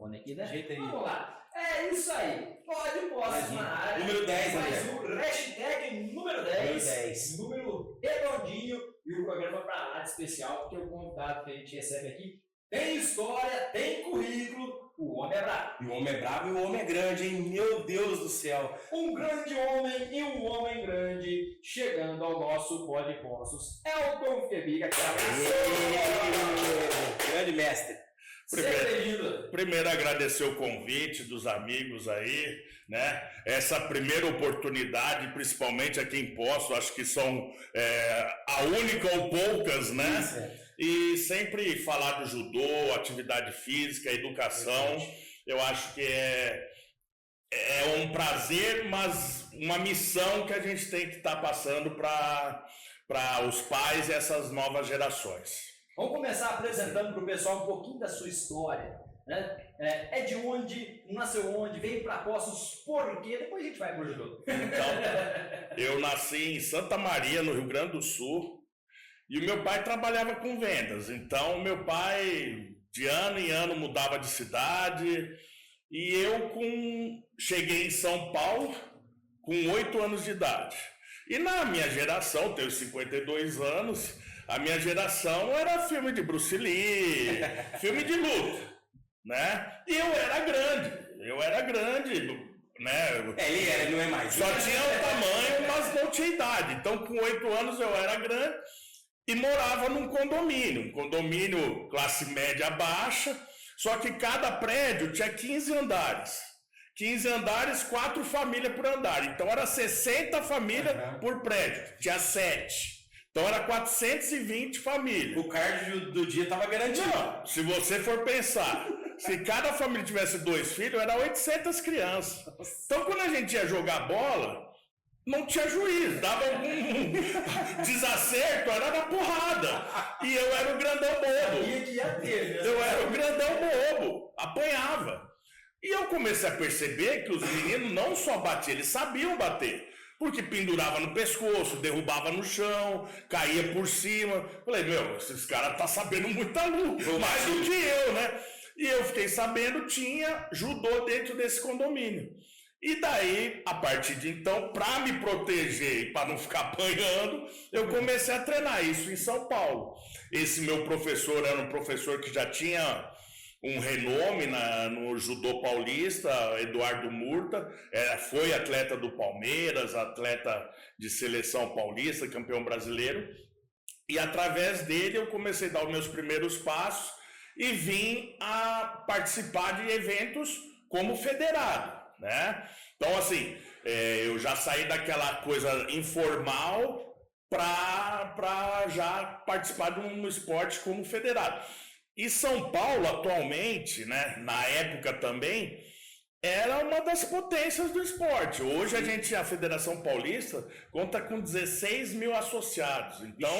microfone aqui, né? Ajeita aí. Vamos lá. É isso aí. Posso na área. Número 10, mais André. um hashtag número 10. Número redondinho. E o programa para lá de especial, porque o convidado que a gente recebe aqui tem história, tem currículo. O homem é bravo. E o homem é bravo e o homem é grande, hein? Meu Deus do céu. Um grande homem e um homem grande chegando ao nosso Pode Postos. Elton Febiga, Grande mestre. Primeiro agradecer o convite dos amigos aí, né? Essa primeira oportunidade, principalmente aqui em Poços, acho que são a única ou poucas, né? Isso. E sempre falar do judô, atividade física, educação, eu acho que é um prazer, mas uma missão que a gente tem que estar passando para os pais e essas novas gerações. Vamos começar apresentando para o pessoal um pouquinho da sua história, né? É de onde, nasceu onde, veio para Poços, por quê? Depois a gente vai para o judô. Então, eu nasci em Santa Maria, no Rio Grande do Sul, e o meu pai trabalhava com vendas. Então, meu pai, de ano em ano, mudava de cidade, e eu cheguei em São Paulo com 8 anos de idade. E na minha geração, tenho 52 anos, a minha geração era filme de Bruce Lee, filme de luta, né? E eu era grande, né? Ele não é mais. Só tinha o tamanho, mas não tinha idade. Então, com 8 anos eu era grande e morava num condomínio classe média baixa, só que cada prédio tinha 15 andares. 15 andares, 4 famílias por andar. Então, era 60 famílias por prédio. Tinha 7. Então era 420 famílias. O cardio do dia estava garantido. Não, se você for pensar, se cada família tivesse 2 filhos, era 800 crianças. Então quando a gente ia jogar bola, não tinha juiz, dava algum desacerto, era na porrada. E eu era o grandão bobo. Eu era o grandão bobo, apanhava. E eu comecei a perceber que os meninos não só batiam, eles sabiam bater. Porque pendurava no pescoço, derrubava no chão, caía por cima. Falei, esses caras tá sabendo muita luta, mais do que eu, né? E eu fiquei sabendo, tinha judô dentro desse condomínio. E daí, a partir de então, para me proteger e para não ficar apanhando, eu comecei a treinar isso em São Paulo. Esse meu professor era um professor que já tinha um renome no judô paulista, Eduardo Murta, foi atleta do Palmeiras, atleta de seleção paulista, campeão brasileiro, e através dele eu comecei a dar os meus primeiros passos e vim a participar de eventos como federado, né? Então assim, eu já saí daquela coisa informal para já participar de um esporte como federado. E São Paulo, atualmente, né, na época também, era uma das potências do esporte. Hoje a Federação Paulista conta com 16 mil associados. Então,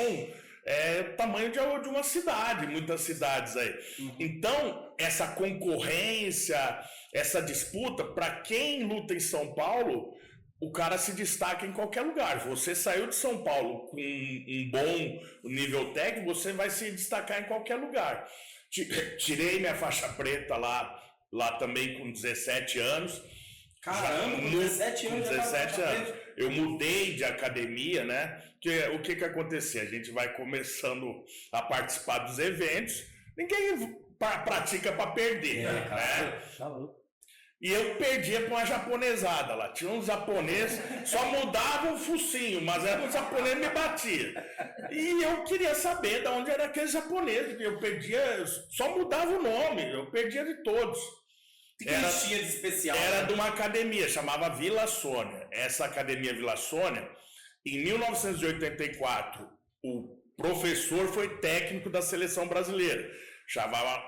é o tamanho de uma cidade, muitas cidades aí. Então, essa concorrência, essa disputa, para quem luta em São Paulo, o cara se destaca em qualquer lugar. Você saiu de São Paulo com um bom nível técnico, você vai se destacar em qualquer lugar. Tirei minha faixa preta lá também com 17 anos. Caramba, com 17 anos. Com 17 anos. Eu mudei de academia, né? O que acontecia? A gente vai começando a participar dos eventos. Ninguém pratica para perder, né? E eu perdia com uma japonesada lá. Tinha uns japoneses, só mudavam o focinho, mas era um japonês que me batia. E eu queria saber de onde era aquele japonês, porque eu perdia, só mudava o nome, eu perdia de todos. O que tinha de especial? Era de uma academia, chamava Vila Sônia. Essa academia Vila Sônia, em 1984, o professor foi técnico da seleção brasileira.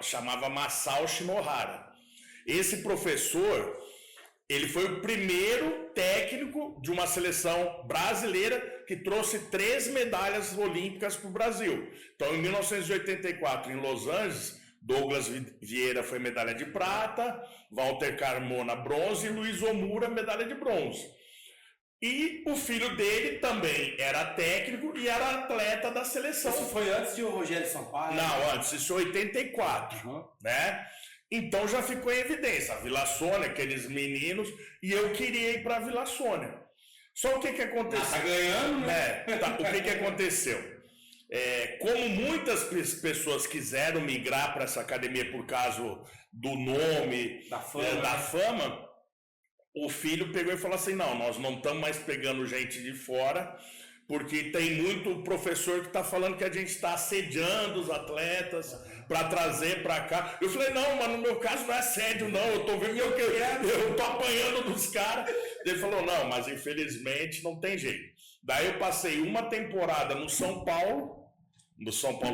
Chamava Masao Shinohara. Esse professor, ele foi o primeiro técnico de uma seleção brasileira que trouxe 3 medalhas olímpicas para o Brasil. Então, em 1984, em Los Angeles, Douglas Vieira foi medalha de prata, Walter Carmona bronze e Luiz Omura medalha de bronze. E o filho dele também era técnico e era atleta da seleção. Isso foi antes de o Rogério Sampaio? Não, antes, isso em 84, né? Então já ficou em evidência. A Vila Sônia, aqueles meninos, e eu queria ir para a Vila Sônia. Só o que aconteceu? Tá ganhando, né? O que aconteceu? Como muitas pessoas quiseram migrar para essa academia por causa do nome, da fama, o filho pegou e falou assim, não, nós não estamos mais pegando gente de fora, porque tem muito professor que está falando que a gente está assediando os atletas para trazer para cá. Eu falei, não, mas no meu caso não é assédio, não, eu estou vendo que eu estou apanhando dos caras. Ele falou, não, mas infelizmente não tem jeito. Daí eu passei uma temporada no São Paulo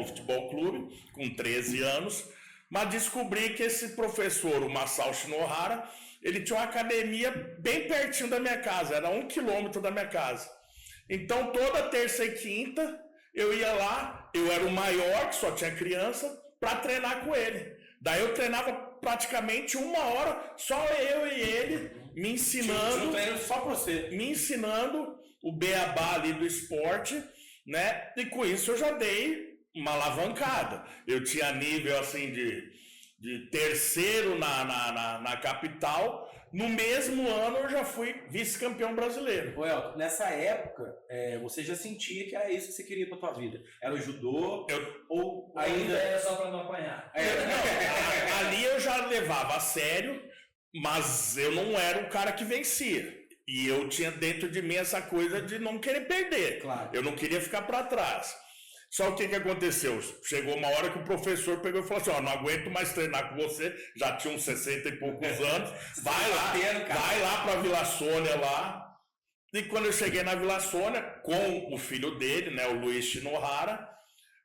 Futebol Clube, com 13 anos, mas descobri que esse professor, o Masao Shinohara, ele tinha uma academia bem pertinho da minha casa, era 1 quilômetro da minha casa. Então toda terça e quinta eu ia lá, eu era o maior, que só tinha criança, para treinar com ele. Daí eu treinava praticamente 1 hora, só eu e ele, me ensinando. Um treino só pra você. Me ensinando o beabá ali do esporte, né? E com isso eu já dei uma alavancada. Eu tinha nível assim de terceiro na capital. No mesmo ano eu já fui vice-campeão brasileiro. Ô, Elton, nessa época, você já sentia que era isso que você queria pra tua vida? Era o judô? Ou ainda era só pra não apanhar? Não, ali eu já levava a sério, mas eu não era o cara que vencia. E eu tinha dentro de mim essa coisa de não querer perder. Claro. Eu não queria ficar para trás. Só o que aconteceu? Chegou uma hora que o professor pegou e falou assim, não aguento mais treinar com você, já tinha uns 60 e poucos anos, vai lá para a Vila Sônia lá. E quando eu cheguei na Vila Sônia, com o filho dele, né, o Luiz Shinohara,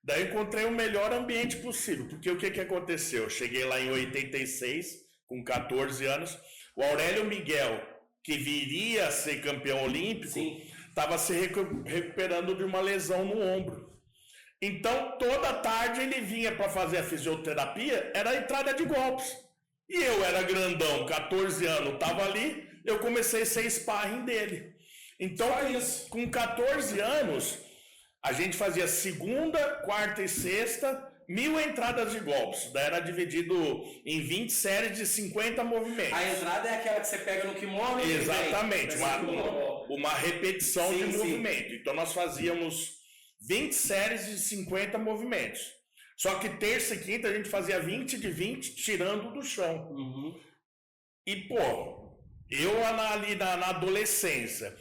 daí eu encontrei o melhor ambiente possível, porque o que aconteceu? Eu cheguei lá em 86, com 14 anos, o Aurélio Miguel, que viria a ser campeão olímpico, estava se recuperando de uma lesão no ombro. Então, toda tarde ele vinha para fazer a fisioterapia, era a entrada de golpes. E eu era grandão, 14 anos, estava ali, eu comecei a ser sparring dele. Então, com 14 anos, a gente fazia segunda, quarta e sexta, 1000 entradas de golpes. Daí era dividido em 20 séries de 50 movimentos. A entrada é aquela que você pega no kimono e exatamente, uma repetição de movimento. Então, nós fazíamos 20 séries de 50 movimentos. Só que terça e quinta a gente fazia 20 de 20, tirando do chão. E, pô, eu ali na adolescência,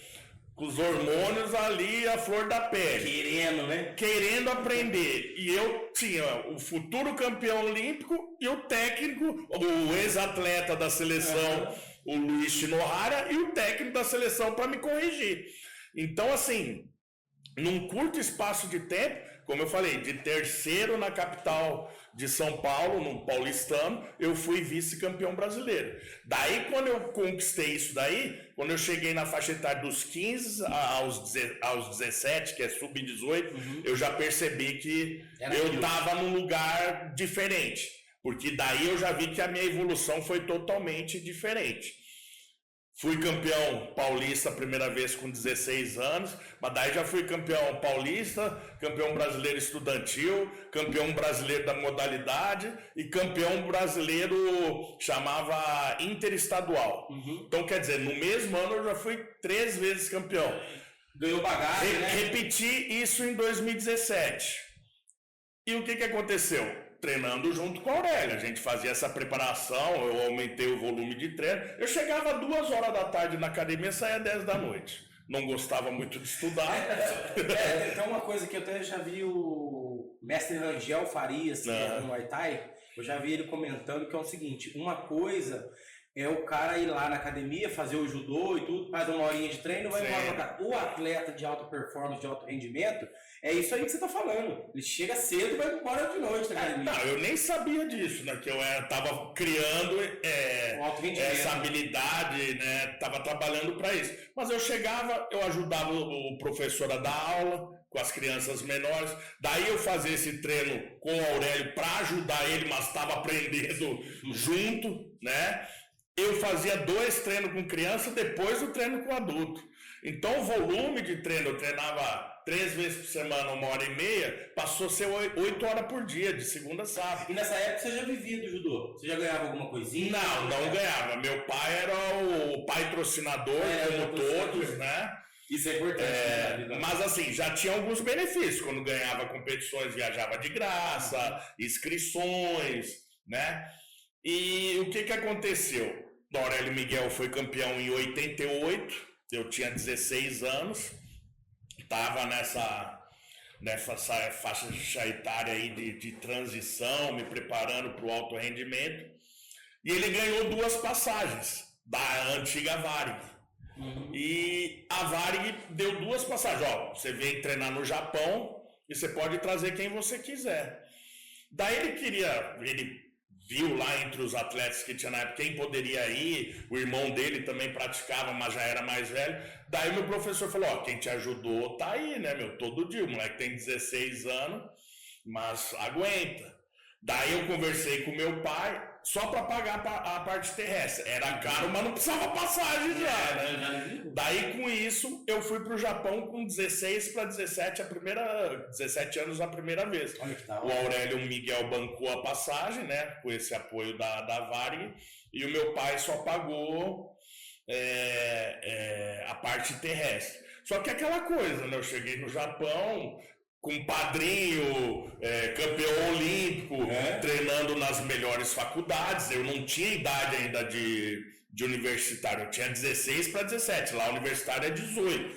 com os hormônios ali, a flor da pele. Querendo, né? Querendo aprender. E eu tinha o futuro campeão olímpico e o técnico, o ex-atleta da seleção, o Luiz Shinohara, e o técnico da seleção para me corrigir. Então, assim, num curto espaço de tempo, como eu falei, de terceiro na capital de São Paulo, no Paulistano, eu fui vice-campeão brasileiro. Daí, quando eu conquistei isso daí, quando eu cheguei na faixa etária dos 15 aos 17, que é sub-18, eu já percebi que eu estava num lugar diferente. Porque daí eu já vi que a minha evolução foi totalmente diferente. Fui campeão paulista a primeira vez com 16 anos, mas daí já fui campeão paulista, campeão brasileiro estudantil, campeão brasileiro da modalidade e campeão brasileiro chamava interestadual. Então, quer dizer, no mesmo ano eu já fui 3 vezes campeão. Ganhou bagagem, né? Repeti isso em 2017. E o que aconteceu? Treinando junto com a Aurélia, a gente fazia essa preparação, eu aumentei o volume de treino, eu chegava 2 horas da tarde na academia e saía 10 da noite, não gostava muito de estudar. Tem uma coisa que eu até já vi o mestre Rangel Farias, no Muay Thai, eu já vi ele comentando que é o seguinte, uma coisa é o cara ir lá na academia, fazer o judô e tudo, faz uma horinha de treino, vai embora pra cá. O atleta de alta performance, de alto rendimento, é isso aí que você tá falando. Ele chega cedo e vai embora de noite na academia. Não, eu nem sabia disso, né? Que eu tava criando essa habilidade, né? Tava trabalhando para isso. Mas eu chegava, eu ajudava o professor a dar aula com as crianças menores. Daí eu fazia esse treino com o Aurélio para ajudar ele, mas estava aprendendo junto, né? Eu fazia 2 treinos com criança, depois o treino com adulto. Então o volume de treino, eu treinava 3 vezes por semana, 1h30, passou a ser 8 horas por dia, de segunda a sábado. E nessa época você já vivia do judô? Você já ganhava alguma coisinha? Não ganhava. Meu pai era o patrocinador, como todos, né? Isso é importante. Mas assim, já tinha alguns benefícios. Quando ganhava competições, viajava de graça, inscrições, né? E o que aconteceu? O Aurélio Miguel foi campeão em 88, eu tinha 16 anos, estava nessa faixa etária aí de transição, me preparando para o alto rendimento, e ele ganhou 2 passagens da antiga Varig. E a Varig deu 2 passagens, você vem treinar no Japão e você pode trazer quem você quiser. Daí ele viu lá entre os atletas que tinha na época quem poderia ir, o irmão dele também praticava, mas já era mais velho. Daí meu professor falou, quem te ajudou tá aí, né, todo dia, o moleque tem 16 anos, mas aguenta. Daí eu conversei com meu pai, só para pagar a parte terrestre. Era caro, mas não precisava passagem já, né? Daí com isso, eu fui pro Japão com 16 para 17 17 anos a primeira vez. O Aurélio Miguel bancou a passagem, né? Com esse apoio da Varig. E o meu pai só pagou a parte terrestre. Só que aquela coisa, né? Eu cheguei no Japão com um padrinho, campeão olímpico, treinando nas melhores faculdades. Eu não tinha idade ainda de universitário, eu tinha 16 para 17, lá a universitária é 18.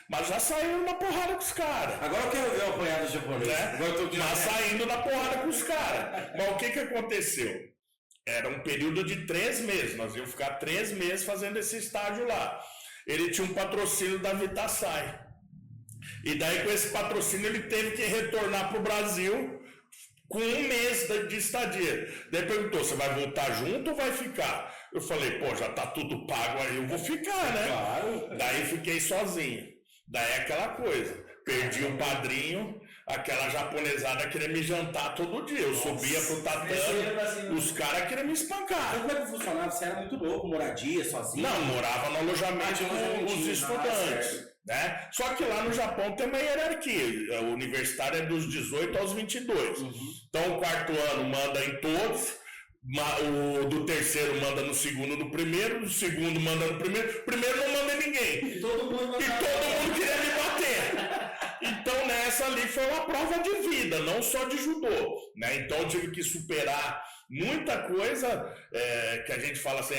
Mas já saindo na porrada com os caras. Agora eu quero ver o apanhado japonês. Né? Mas saindo na porrada com os caras. Mas o que aconteceu? Era um período de 3 meses, nós íamos ficar 3 meses fazendo esse estágio lá. Ele tinha um patrocínio da Vitasai. E daí com esse patrocínio ele teve que retornar para o Brasil com 1 mês de estadia. Daí perguntou, você vai voltar junto ou vai ficar? Eu falei, já tá tudo pago aí, eu vou ficar, né? Claro. Daí fiquei sozinho. Daí aquela coisa, perdi um padrinho, aquela japonesada queria me jantar todo dia. Eu subia pro tatame, os caras queriam me espancar. Mas como é que funcionava? Você era muito louco, moradia, sozinho? Não, morava no alojamento com os estudantes. Né? Só que lá no Japão tem uma hierarquia. O universitário é dos 18 aos 22. Então o 4º ano manda em todos, o do 3º manda no 2º, no 1º, do 2º manda no 1º, o 1º não manda ninguém. E todo mundo queria me bater. Então nessa ali foi uma prova de vida, não só de judô. Né? Então eu tive que superar muita coisa que a gente fala assim,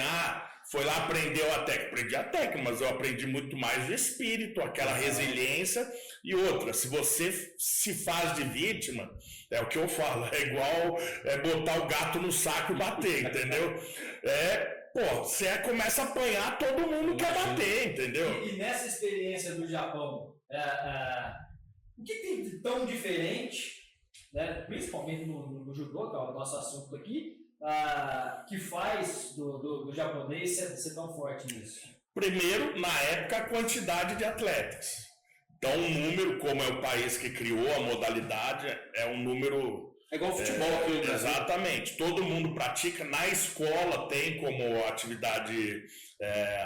foi lá, aprendeu a técnica. Aprendi a técnica, mas eu aprendi muito mais o espírito, aquela resiliência. E outra, se você se faz de vítima, é o que eu falo, é igual botar o gato no saco e bater, entendeu? Você começa a apanhar, todo mundo quer bater, entendeu? E nessa experiência do Japão, o que tem de tão diferente, né, principalmente no judô, que é o nosso assunto aqui, que faz do japonês ser tão forte nisso? Primeiro, na época, a quantidade de atletas. Então, um número, como é o país que criou a modalidade, é um número... É igual o futebol aqui no Brasil. Exatamente. Todo mundo pratica. Na escola tem como atividade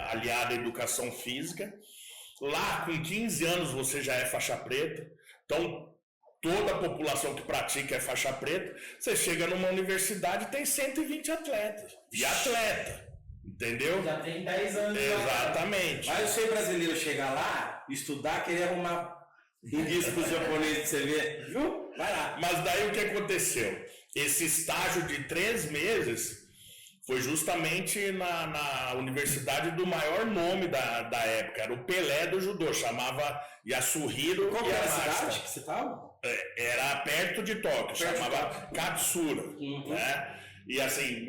aliada à educação física. Lá, com 15 anos, você já é faixa preta. Então, toda a população que pratica é faixa preta. Você chega numa universidade e tem 120 atletas. E atleta, entendeu? Já tem 10 anos. Exatamente. Mas o brasileiro chegar lá, estudar, querer arrumar um guiço para os japoneses que você vê, viu? Vai lá. Mas daí o que aconteceu? Esse estágio de 3 meses foi justamente na universidade do maior nome da época. Era o Pelé do judô, chamava Yasuhiro. Qual era a cidade que você estava? Era perto de Tóquio, chamava Katsura, né? E assim,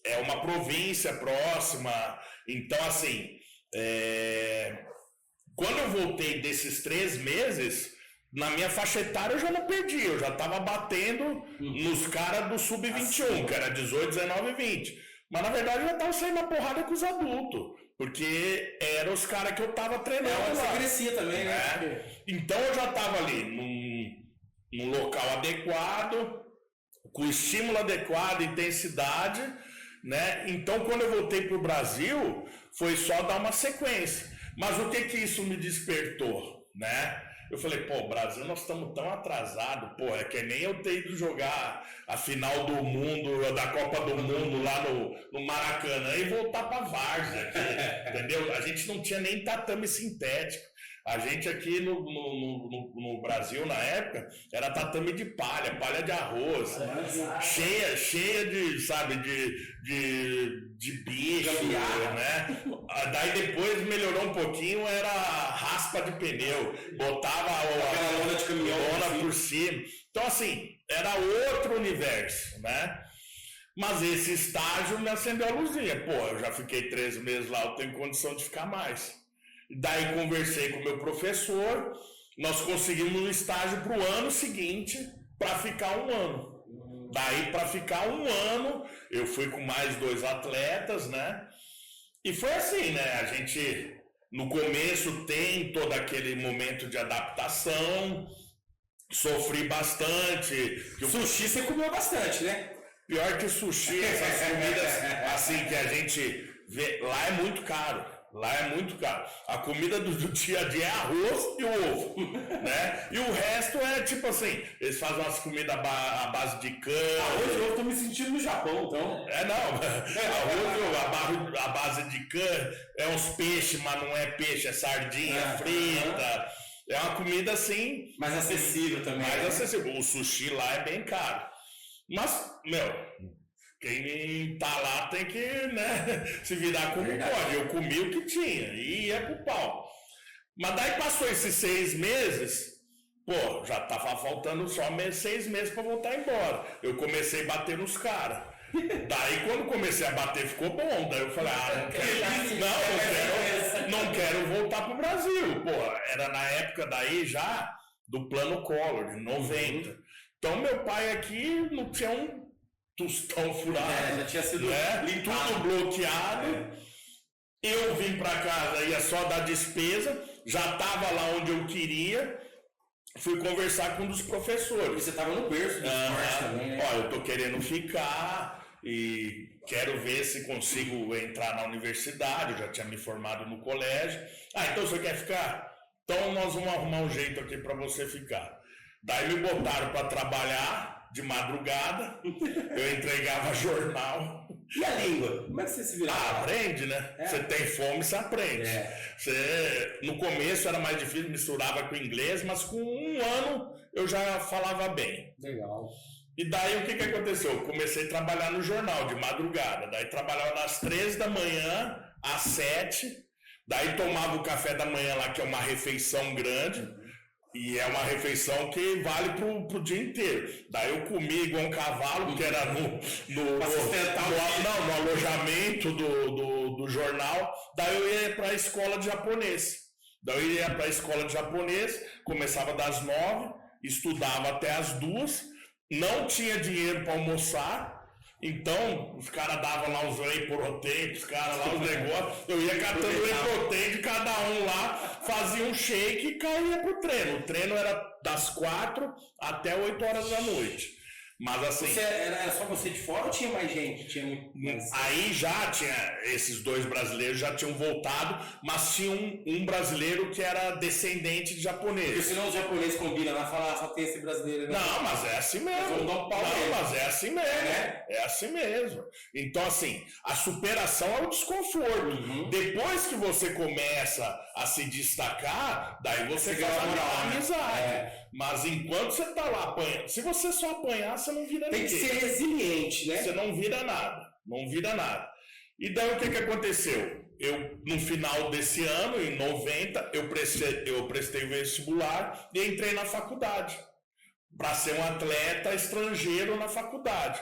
é uma província próxima. Então assim, quando eu voltei desses 3 meses, na minha faixa etária eu já não perdi, eu já estava batendo nos caras do sub-21, que era 18, 19 e 20. Mas na verdade eu já estava saindo na porrada com os adultos, porque eram os caras que eu estava treinando lá. Você crescia também, né? Então eu já estava ali num local adequado, com estímulo adequado, intensidade, né? Então quando eu voltei para o Brasil, foi só dar uma sequência. Mas o que isso me despertou, né? Eu falei, pô, Brasil, nós estamos tão atrasados, pô, é que nem eu ter ido jogar a final do mundo, da Copa do Mundo lá no Maracanã e voltar pra várzea, entendeu? A gente não tinha nem tatame sintético. A gente aqui no Brasil, na época, era tatame de palha de arroz, cheia de, sabe, de bicho, né? Daí depois melhorou um pouquinho, era raspa de pneu, botava a lona de caminhão por cima. Então, assim, era outro universo, né? Mas esse estágio me acendeu a luzinha. Pô, eu já fiquei 3 meses lá, eu tenho condição de ficar mais. Daí conversei com o meu professor, nós conseguimos um estágio para o ano seguinte para ficar 1 ano. Daí para ficar 1 ano, eu fui com mais 2 atletas, né? E foi assim, né? A gente, no começo, tem todo aquele momento de adaptação, sofri bastante. Sushi você comeu bastante, né? Pior que sushi, essas comidas assim que a gente vê, lá é muito caro. Lá é muito caro. A comida do dia a dia é arroz e ovo, né? E o resto é tipo assim, eles fazem umas comidas à base de cana. Arroz e ovo, tô me sentindo no Japão, então. Arroz e ovo, a base de cana, é uns peixes, mas não é peixe, é sardinha frita. É uma comida assim... Mais acessível também. Mais acessível. O sushi lá é bem caro. Mas, quem tá lá tem que, né, se virar como pode. Eu comi o que tinha e ia pro pau. Mas daí passou esses 6 meses, pô, já tava faltando só 6 meses pra voltar embora. Eu comecei a bater nos caras. Daí quando comecei a bater ficou bom. Daí eu falei, não quero voltar pro Brasil. Pô, era na época daí já do plano Collor, de 90. Então meu pai aqui não tinha um tostão furado, já tinha sido tudo bloqueado. Eu vim para casa, ia só dar despesa, já estava lá onde eu queria. Fui conversar com um dos professores. Você estava no berço do esporte também, né? Ó, eu tô querendo ficar e quero ver se consigo entrar na universidade. Eu já tinha me formado no colégio. Então você quer ficar? Então nós vamos arrumar um jeito aqui para você ficar. Daí me botaram para trabalhar de madrugada, eu entregava jornal. E a língua? Como é que você se virava? Aprende, né? Você tem fome, você aprende. No começo era mais difícil, misturava com inglês, mas com 1 ano eu já falava bem. Legal. E daí o que aconteceu? Eu comecei a trabalhar no jornal de madrugada. Daí trabalhava das 3 da manhã às 7. Daí tomava o café da manhã lá, que é uma refeição grande. E é uma refeição que vale pro dia inteiro. Daí eu comi igual um cavalo, porque era no alojamento do jornal. Daí eu ia para a escola de japonês. Daí eu ia para a escola de japonês, começava das 9, estudava até as 2, não tinha dinheiro para almoçar. Então, os caras davam lá os whey protein, os caras lá os negócios, eu ia catando whey protein de cada um lá, fazia um shake e caía pro treino. O treino era das 4 até 8 horas da noite. Mas assim... Era só você de fora ou tinha mais gente? Aí já tinha, esses 2 brasileiros já tinham voltado, mas tinha um brasileiro que era descendente de japonês. Porque senão os japoneses combinam lá, falam, só tem esse brasileiro. Né? Não, mas é assim mesmo. Mas é assim mesmo. É assim mesmo. Então, assim, a superação é o desconforto. Depois que você começa a se destacar, daí você ganha uma amizade. Mas enquanto você tá lá apanhando, se você só apanhar, você não vira ninguém. Tem que ser resiliente, né? Você não vira nada. Não vira nada. E daí o que aconteceu? Eu, no final desse ano, em 90, eu prestei vestibular e entrei na faculdade. Para ser um atleta estrangeiro na faculdade.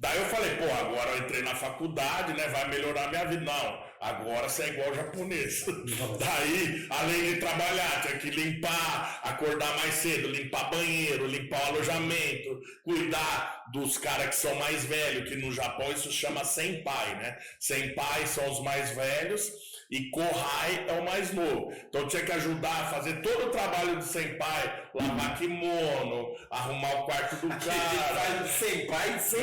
Daí eu falei, pô, agora eu entrei na faculdade, né? Vai melhorar minha vida. Não, agora você é igual japonês. Daí, além de trabalhar, tinha que limpar, acordar mais cedo, limpar banheiro, limpar o alojamento, cuidar dos caras que são mais velhos, que no Japão isso chama senpai, né? Senpai são os mais velhos e kohai é o mais novo. Então tinha que ajudar a fazer todo o trabalho do senpai, lavar kimono, arrumar o quarto do cara. Senpai sem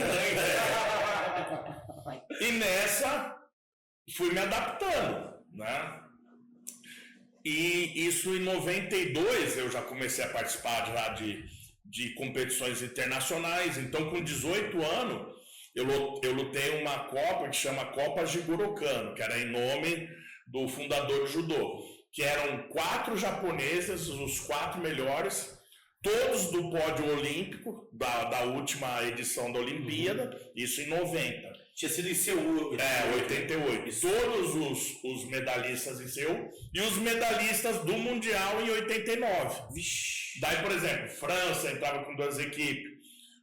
E nessa fui me adaptando, né? E isso em 92 eu já comecei a participar já de competições internacionais. Então, com 18 anos, eu lutei uma Copa que chama Copa Jigoro Kano, que era em nome do fundador do judô, que eram 4 japoneses, os 4 melhores, todos do pódio olímpico da última edição da Olimpíada, isso em 90. Tinha sido em Seul. 88. E todos os medalhistas em Seul e os medalhistas do Mundial em 89. Vixe. Daí, por exemplo, França entrava com 2 equipes,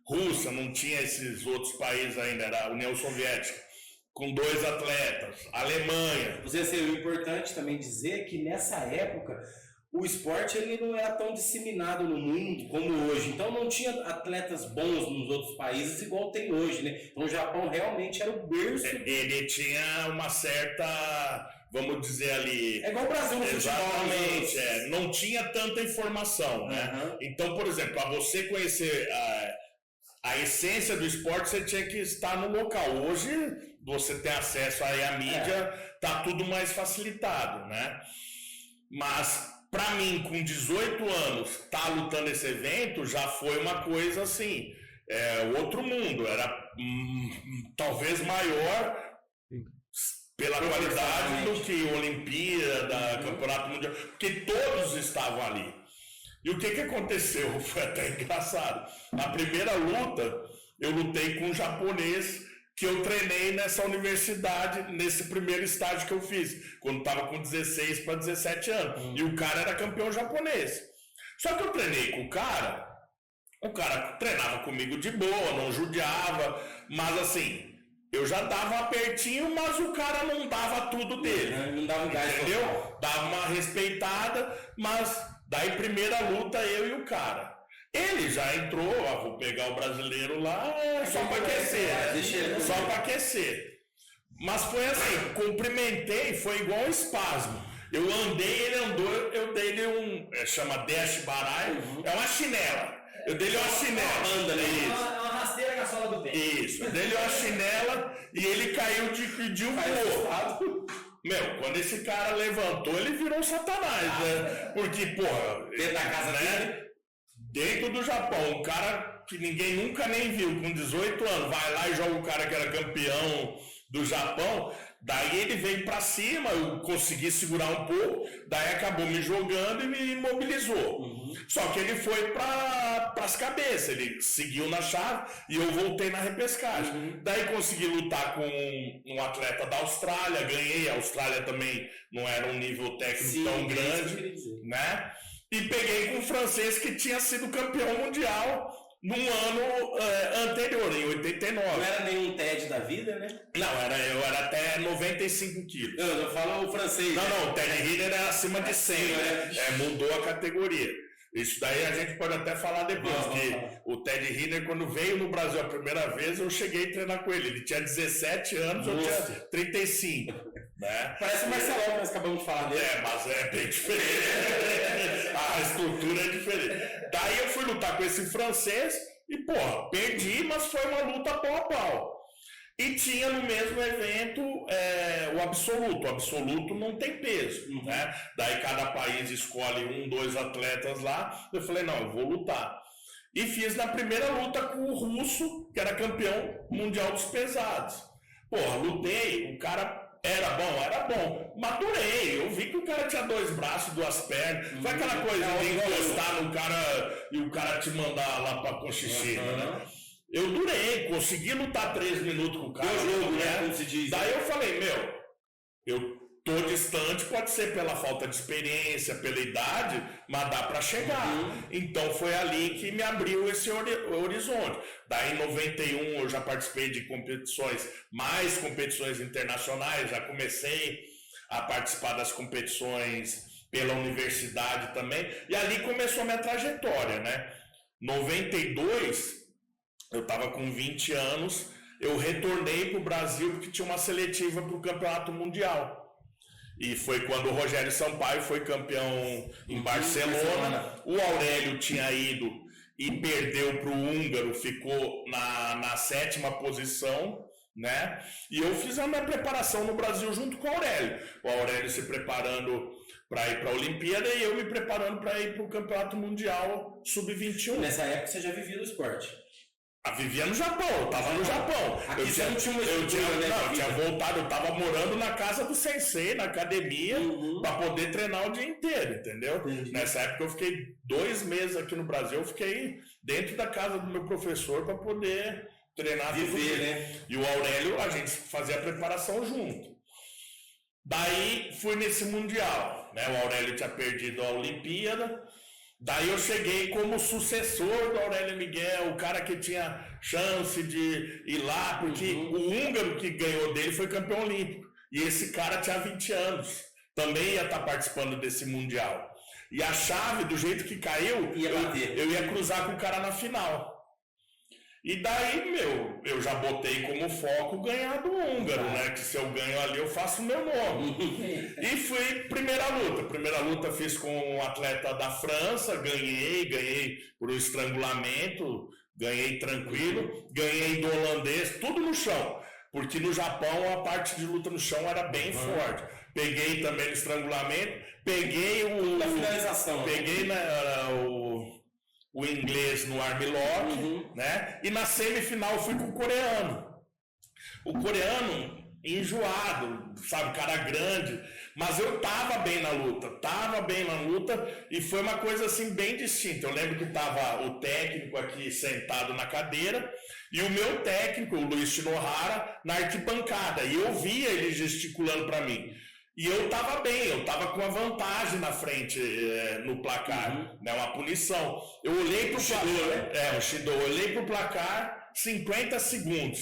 Rússia, não tinha esses outros países ainda, era a União Soviética, com 2 atletas, Alemanha. O importante também dizer é que nessa época o esporte ele não era tão disseminado no mundo como hoje. Então não tinha atletas bons nos outros países igual tem hoje, né? Então o Japão realmente era o berço. Ele tinha uma certa, vamos dizer ali... É igual o Brasil no futebol. Exatamente, não tinha tanta informação, né? Então, por exemplo, para você conhecer a essência do esporte, você tinha que estar no local. Hoje, você tem acesso aí à mídia, tá tudo mais facilitado, né? Mas... Pra mim, com 18 anos, tá lutando esse evento já foi uma coisa assim, outro mundo. Era talvez maior pela qualidade do que Olimpíada, Campeonato Mundial, porque todos estavam ali. E o que aconteceu? Foi até engraçado. A primeira luta, eu lutei com um japonês que eu treinei nessa universidade, nesse primeiro estágio que eu fiz, quando estava com 16 para 17 anos. E o cara era campeão japonês. Só que eu treinei com o cara treinava comigo de boa, não judiava, mas assim, eu já dava um apertinho, mas o cara não dava tudo dele. Não dava um gás, entendeu? Dava uma respeitada, mas daí primeira luta eu e o cara. Ele já entrou, vou pegar o brasileiro lá, só para aquecer, né? Só para aquecer. Mas foi assim, cumprimentei, foi igual um espasmo. Eu andei, ele andou, eu dei-lhe chama Dash Barai, é uma chinela. Eu dei-lhe uma chinela. Uma rasteira na sola do pé. Isso, eu dei-lhe uma chinela e ele caiu de um morro. Meu, quando esse cara levantou, ele virou um satanás, né? Porque, porra... Dentro da casa dele... Dentro do Japão, um cara que ninguém nunca nem viu, com 18 anos, vai lá e joga o cara que era campeão do Japão, daí ele veio pra cima, eu consegui segurar um pouco, daí acabou me jogando e me imobilizou. Só que ele foi pras cabeças, ele seguiu na chave e eu voltei na repescagem. Daí consegui lutar com um atleta da Austrália, ganhei, a Austrália também não era um nível técnico tão grande, né? E peguei com um francês que tinha sido campeão mundial num ano anterior, em 89. Não era nenhum TED da vida, né? Não, eu era até 95 quilos. Eu falo o francês. Não, o Ted Hiller era acima de 100, né? Mudou a categoria. Isso daí a gente pode até falar depois, que o Ted Hiller, quando veio no Brasil a primeira vez, eu cheguei a treinar com ele. Ele tinha 17 anos, eu tinha 35. Né? Parece o Marcelão que nós acabamos de falar dele. Mas é bem diferente. A estrutura é diferente. Daí eu fui lutar com esse francês e, porra, perdi, mas foi uma luta pau a pau. E tinha no mesmo evento o absoluto. O absoluto não tem peso, né? Daí cada país escolhe 2 atletas lá. Eu falei, não, eu vou lutar. E fiz na primeira luta com o russo, que era campeão mundial dos pesados. Porra, lutei, o cara... Era bom, maturei. Eu vi que o cara tinha 2 braços, 2 pernas. Foi aquela coisa de encostar no cara e o cara te mandar lá pra Cochichina, né? Eu durei, consegui lutar 3 minutos com o cara. Como se diz. Daí eu falei, eu tô distante, pode ser pela falta de experiência, pela idade, mas dá pra chegar. Então foi ali que me abriu esse horizonte. Daí em 91 eu já participei de mais competições internacionais, já comecei a participar das competições pela universidade também, e ali começou a minha trajetória, né? 92, eu tava com 20 anos, eu retornei pro Brasil porque tinha uma seletiva pro Campeonato Mundial. E foi quando o Rogério Sampaio foi campeão em Barcelona. O Aurélio tinha ido e perdeu para o húngaro, ficou na 7ª posição, né? E eu fiz a minha preparação no Brasil junto com o Aurélio. O Aurélio se preparando para ir para a Olimpíada e eu me preparando para ir para o Campeonato Mundial Sub-21. Nessa época você já vivia no esporte? Vivia no Japão, eu tava no Japão. Aqui você não tinha uma estrutura, né? Eu tinha voltado, eu tava morando na casa do sensei, na academia, para poder treinar o dia inteiro, entendeu? Entendi. Nessa época eu fiquei 2 meses aqui no Brasil, eu fiquei dentro da casa do meu professor para poder treinar tudo. Viver, né? E o Aurélio, a gente fazia a preparação junto. Daí fui nesse Mundial, né? O Aurélio tinha perdido a Olimpíada. Daí eu cheguei como sucessor do Aurélio Miguel, o cara que tinha chance de ir lá, porque o húngaro que ganhou dele foi campeão olímpico. E esse cara tinha 20 anos, também ia estar participando desse Mundial. E a chave, do jeito que caiu, eu ia cruzar com o cara na final. E daí, eu já botei como foco ganhar do húngaro, né? Que se eu ganho ali, eu faço o meu nome. E fui primeira luta. Primeira luta fiz com um atleta da França, ganhei por um estrangulamento, ganhei tranquilo, ganhei do holandês, tudo no chão. Porque no Japão a parte de luta no chão era bem forte. Peguei também no estrangulamento, peguei na finalização. Peguei o inglês no armlock, né? E na semifinal fui com o coreano. O coreano enjoado, sabe, cara grande, mas eu tava bem na luta e foi uma coisa assim bem distinta. Eu lembro que tava o técnico aqui sentado na cadeira e o meu técnico, o Luiz Shinohara, na arquibancada, e eu via ele gesticulando para mim. E eu tava bem, eu tava com a vantagem na frente no placar, né, uma punição. Eu olhei pro placar, o Shido, eu olhei pro placar, 50 segundos.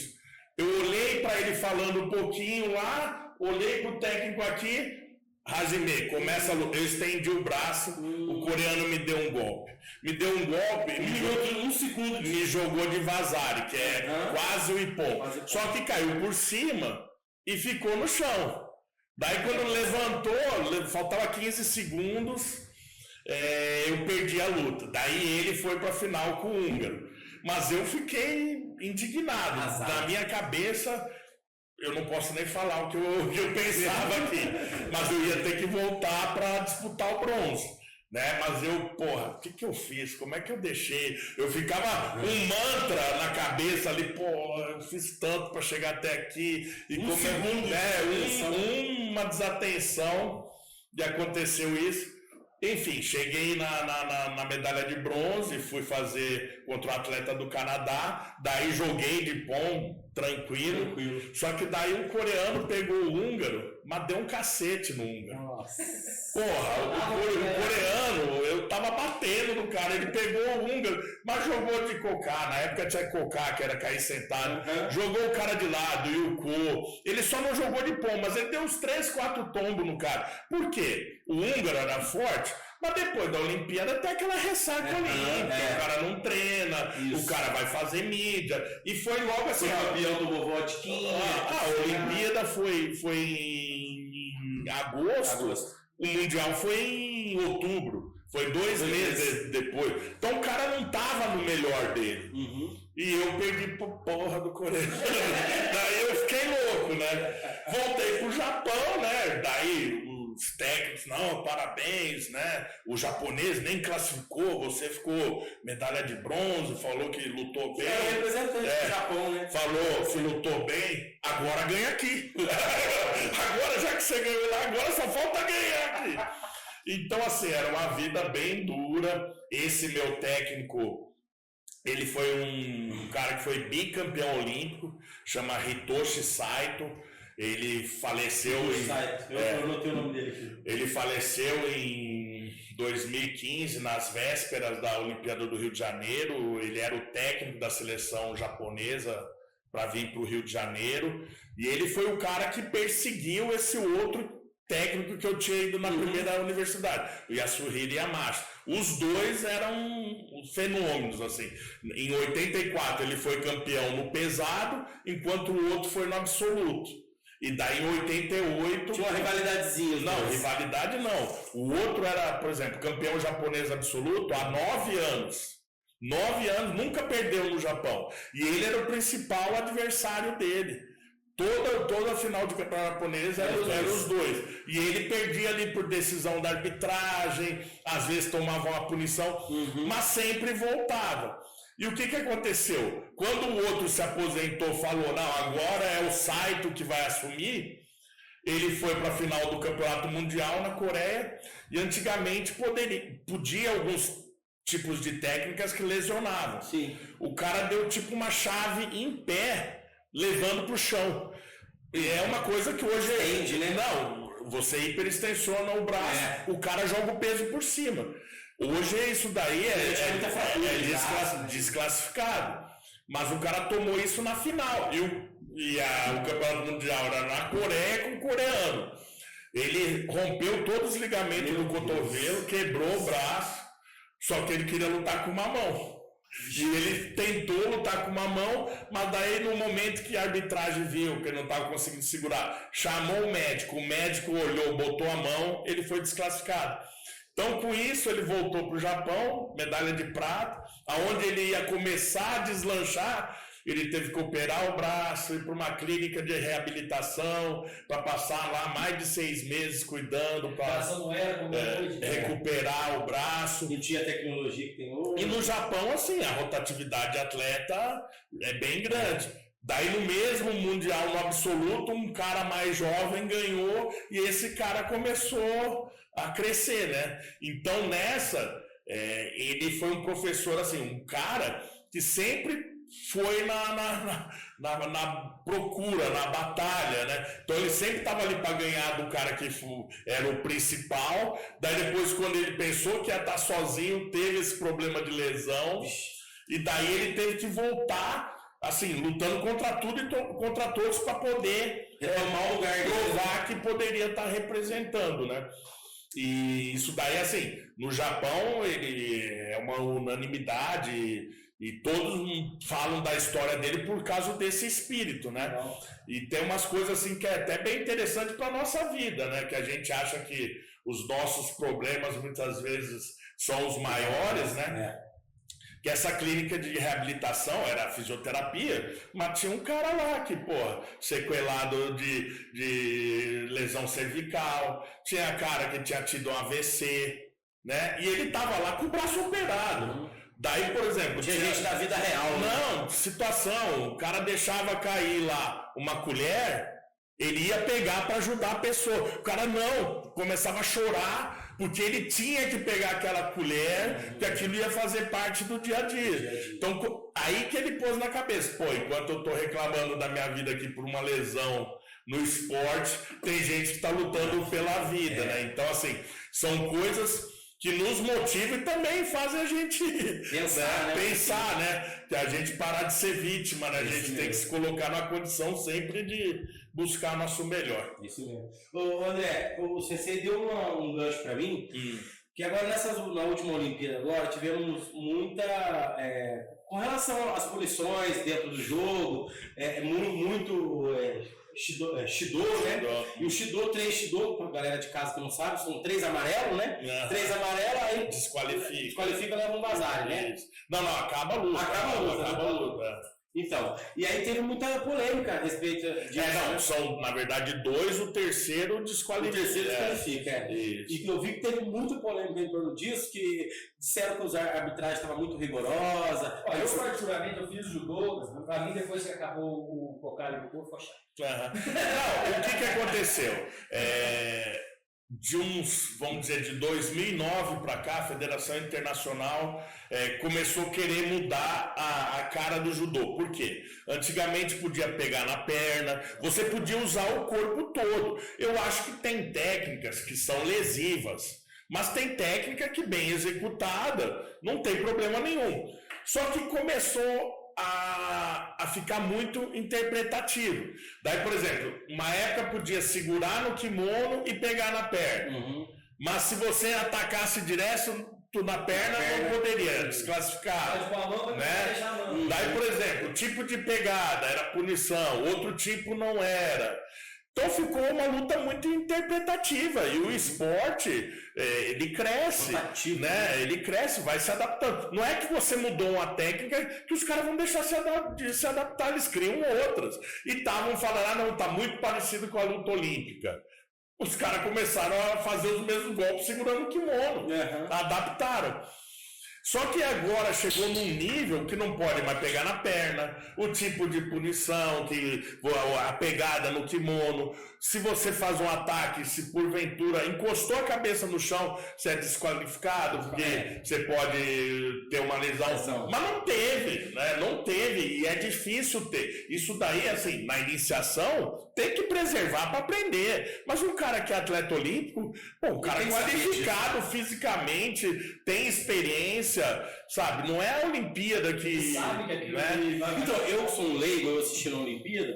Eu olhei para ele falando um pouquinho lá, olhei pro técnico aqui, Hajime, começa a luta. Eu estendi o braço, o coreano me deu um golpe. Me jogou em 1 segundo, me jogou de vazare, que é quase o Ippon. Só que caiu por cima e ficou no chão. Daí quando levantou, faltava 15 segundos, eu perdi a luta. Daí ele foi para a final com o húngaro. Mas eu fiquei indignado. Na minha cabeça, eu não posso nem falar o que eu pensava aqui. Mas eu ia ter que voltar para disputar o bronze. Né? Mas o que eu fiz? Como é que eu deixei? Eu ficava um mantra na cabeça ali, eu fiz tanto para chegar até aqui. E uma desatenção de aconteceu isso. Enfim, cheguei na medalha de bronze, fui fazer contra o atleta do Canadá, daí joguei de pom, tranquilo. Só que daí o coreano pegou o húngaro, mas deu um cacete no húngaro. Nossa. O coreano, eu tava batendo no cara, ele pegou o húngaro, mas jogou de cocá, na época tinha cocá, que era cair sentado, jogou o cara de lado, e o co. Ele só não jogou de pom, mas ele deu uns 3, 4 tombos no cara. Por quê? O húngaro era forte, mas depois da Olimpíada tem aquela ressaca olímpica, o cara não treina, o cara vai fazer mídia, e foi logo assim... Foi campeão do Vovotkin. A Olimpíada foi em agosto, o Mundial foi em outubro, foi 2 meses depois. Então o cara não tava no melhor dele. E eu perdi pra porra do coreano. Daí eu fiquei louco, né? Voltei pro Japão, né? Daí os técnicos, não, parabéns, né? O japonês nem classificou, você ficou medalha de bronze, falou que lutou bem. Representante do Japão, né? Falou que lutou bem, agora ganha aqui. Agora, já que você ganhou lá, agora só falta ganhar aqui. Então, assim, era uma vida bem dura. Esse meu técnico, ele foi um cara que foi bicampeão olímpico, chama Hitoshi Saito. Ele faleceu eu anotei o nome dele aqui. Ele faleceu em 2015, nas vésperas da Olimpíada do Rio de Janeiro. Ele era o técnico da seleção japonesa para vir para o Rio de Janeiro. E ele foi o cara que perseguiu esse outro técnico que eu tinha ido na primeira universidade, o Yasuhiro Yamashita. Os dois eram fenômenos, assim. Em 84 ele foi campeão no pesado, enquanto o outro foi no absoluto. E daí em 88... Tinha uma rivalidadezinha. Não, rivalidade não. O outro era, por exemplo, campeão japonês absoluto há 9 anos. 9 anos, nunca perdeu no Japão. E ele era o principal adversário dele. Toda a final de campeonato japonês eram os dois. E ele perdia ali por decisão da arbitragem, às vezes tomava uma punição, mas sempre voltava. E o que aconteceu? Quando o outro se aposentou, falou, não, agora é o Saito que vai assumir, ele foi para a final do Campeonato Mundial na Coreia, e antigamente podia alguns tipos de técnicas que lesionavam. Sim. O cara deu tipo uma chave em pé, levando pro chão. E é uma coisa que hoje... Entende, né? Não, você hiperextensiona o braço, o cara joga o peso por cima. Hoje isso daí é desclassificado. Mas o cara tomou isso na final. O Campeonato Mundial era na Coreia com o coreano. Ele rompeu todos os ligamentos do cotovelo, quebrou o braço, só que ele queria lutar com uma mão. E ele tentou lutar com uma mão, mas daí no momento que a arbitragem viu que ele não estava conseguindo segurar, chamou o médico olhou, botou a mão, ele foi desclassificado. Então com isso ele voltou para o Japão, medalha de prata, aonde ele ia começar a deslanchar, ele teve que operar o braço, ir para uma clínica de reabilitação, para passar lá mais de 6 meses cuidando, para recuperar o braço. Não tinha a tecnologia que tem hoje. E no Japão, assim, a rotatividade de atleta é bem grande. Daí no mesmo Mundial, no absoluto, um cara mais jovem ganhou e esse cara começou a crescer, né? Então nessa, ele foi um professor, assim, um cara que sempre foi na procura, na batalha, né? Então ele sempre estava ali para ganhar do cara que era o principal. Daí depois, quando ele pensou que ia estar sozinho, teve esse problema de lesão. E daí ele teve que voltar, assim, lutando contra tudo e contra todos para poder retomar o lugar, provar que poderia estar representando, né? E isso daí, assim, no Japão ele é uma unanimidade. E todos falam da história dele por causa desse espírito, né? E tem umas coisas assim que é até bem interessante para a nossa vida, né? Que a gente acha que os nossos problemas muitas vezes são os maiores, né? Que essa clínica de reabilitação era fisioterapia, mas tinha um cara lá que, sequelado de lesão cervical, tinha cara que tinha tido um AVC, né? E ele tava lá com o braço operado. Daí, por exemplo... Tinha gente da vida real. Não, situação. O cara deixava cair lá uma colher, ele ia pegar para ajudar a pessoa. O cara não, começava a chorar, porque ele tinha que pegar aquela colher, que aquilo ia fazer parte do dia a dia. Então, aí que ele pôs na cabeça. Enquanto eu tô reclamando da minha vida aqui por uma lesão no esporte, tem gente que está lutando pela vida, né? Então, assim, são coisas que nos motivam e também fazem a gente pensar, né? Que a gente parar de ser vítima, né? A gente tem que se colocar na condição sempre de buscar nosso melhor. Isso mesmo. Ô, André, você deu um gancho para mim, que agora na última Olimpíada agora tivemos muita... com relação às punições dentro do jogo, muito Shido, né? E o Shido, 3 Shido, pra galera de casa que não sabe, são 3 amarelos, né? 3 amarelos, aí desqualifica, leva um vazar, né? Não, acaba a luta. Acaba a luta. Então, e aí teve muita polêmica a respeito disso. São, na verdade, 2, o terceiro desqualifica. O terceiro desqualifica, E eu vi que teve muita polêmica em torno disso, que disseram que a arbitragem estava muito rigorosa. Eu, particularmente, eu fiz judô, pra mim, depois que acabou o Cocalho do corpo, foi chato. Não, o que aconteceu? De uns, vamos dizer, de 2009 para cá, a Federação Internacional começou a querer mudar a cara do judô. Por quê? Antigamente podia pegar na perna, você podia usar o corpo todo. Eu acho que tem técnicas que são lesivas, mas tem técnica que, bem executada, não tem problema nenhum. Só que começou a ficar muito interpretativo. Daí, por exemplo, uma época podia segurar no kimono e pegar na perna. Mas se você atacasse direto na perna, não poderia desclassificar. Né? Daí, por exemplo, tipo de pegada era punição, outro tipo não era. Então ficou uma luta muito interpretativa e o esporte, ele cresce, né? Ele cresce, vai se adaptando. Não é que você mudou uma técnica que os caras vão deixar de se adaptar, eles criam outras. E estavam falando, não, tá muito parecido com a luta olímpica. Os caras começaram a fazer os mesmos golpes segurando o kimono, adaptaram. Só que agora chegou num nível que não pode mais pegar na perna, o tipo de punição, a pegada no kimono. Se você faz um ataque, se porventura encostou a cabeça no chão, você é desqualificado, porque você pode ter uma lesão. Mas não teve, né? Não teve, e é difícil ter. Isso daí, assim, na iniciação, tem que preservar para aprender. Mas um cara que é atleta olímpico, um cara qualificado fisicamente, tem experiência, sabe? Não é a Olimpíada que... Sabe que aquilo Então, eu sou um leigo, eu assistindo a Olimpíada,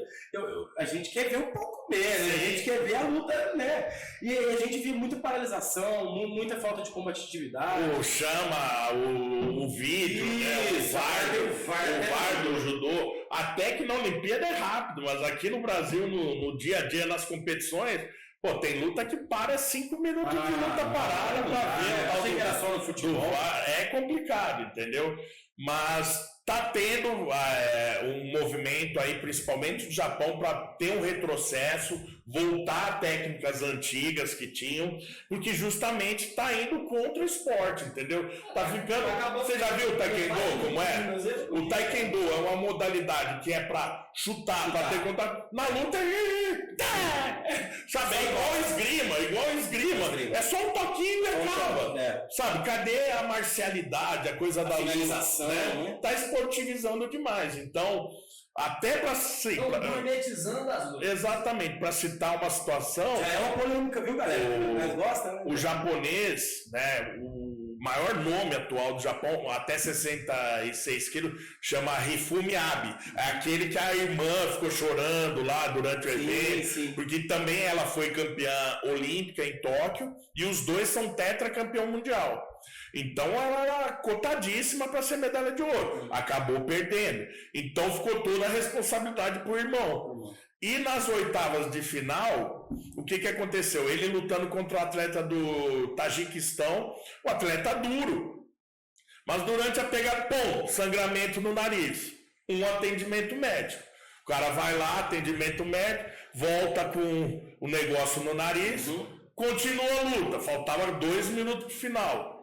a gente quer ver um pouco mesmo, né? A gente quer ver a luta, né? E a gente viu muita paralisação, muita falta de combatividade. O vídeo, né? O VAR do judô. Até que na Olimpíada é rápido, mas aqui no Brasil, no dia a dia, nas competições, pô, tem luta que para 5 minutos de luta parada pra ver. Achei que era só no futebol. É complicado, entendeu? Mas tá tendo um movimento aí, principalmente do Japão, para ter um retrocesso, voltar a técnicas antigas que tinham, porque justamente tá indo contra o esporte, entendeu? Tá ficando... Você já viu o Taekwondo como é? O Taekwondo é uma modalidade que é para chutar, para ter contato. Na luta sabe, é igual esgrima. É só um toquinho e acaba. Sabe, cadê a marcialidade, a coisa da finalização, né? Tá esportivizando demais. Então, até para monetizando as lutas. Exatamente, para citar uma situação. Já é uma polêmica, viu, galera? Mas gosta, né? O japonês, né? O maior nome atual do Japão, até 66 quilos, chama Hifumi Abe. É aquele que a irmã ficou chorando lá durante o evento, porque também ela foi campeã olímpica em Tóquio e os dois são tetracampeão mundial. Então ela era cotadíssima para ser medalha de ouro. Acabou perdendo. Então ficou toda a responsabilidade pro irmão. E nas oitavas de final, o que aconteceu? Ele lutando contra o atleta do Tajiquistão, o atleta duro. Mas durante a pegada, sangramento no nariz. Um atendimento médico. O cara vai lá, atendimento médico, volta com o negócio no nariz, continua a luta. Faltava 2 minutos pro final.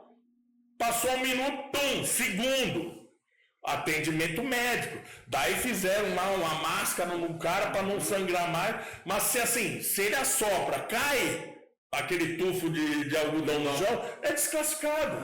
Passou 1 minuto, segundo. Atendimento médico. Daí fizeram lá uma máscara no cara para não sangrar mais. Mas se ele assopra, cai aquele tufo de algodão no chão, é desclassificado.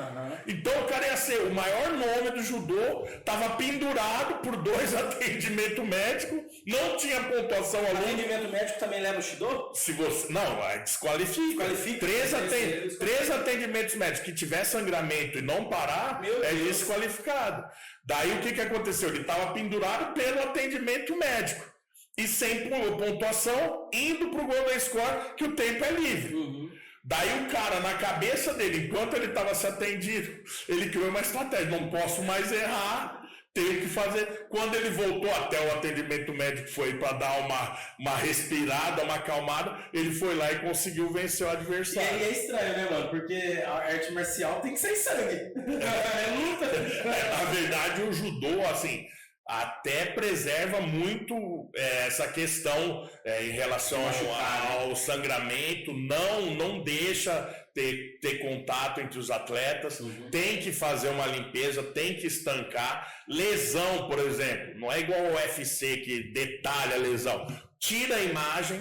Então o cara ia ser o maior nome do judô, estava pendurado por 2 atendimentos médicos, não tinha pontuação ali. Atendimento médico também leva o Shido? Se você, não, desqualifica. 3 atendimentos médicos que tiver sangramento e não parar, é desqualificado. Daí o que aconteceu? Ele estava pendurado pelo atendimento médico. E sem pontuação, indo pro Golden Score, que o tempo é livre. Daí o cara, na cabeça dele, enquanto ele estava se atendido, ele criou uma estratégia. Não posso mais errar, tenho que fazer. Quando ele voltou até o atendimento médico, foi para dar uma respirada, uma acalmada, ele foi lá e conseguiu vencer o adversário. E é estranho, né, mano? Porque a arte marcial tem que ser sangue. É luta. Na verdade, o judô, assim... até preserva muito essa questão em relação ao sangramento, não deixa ter contato entre os atletas, tem que fazer uma limpeza, tem que estancar. Lesão, por exemplo, não é igual ao UFC que detalha a lesão. Tira a imagem,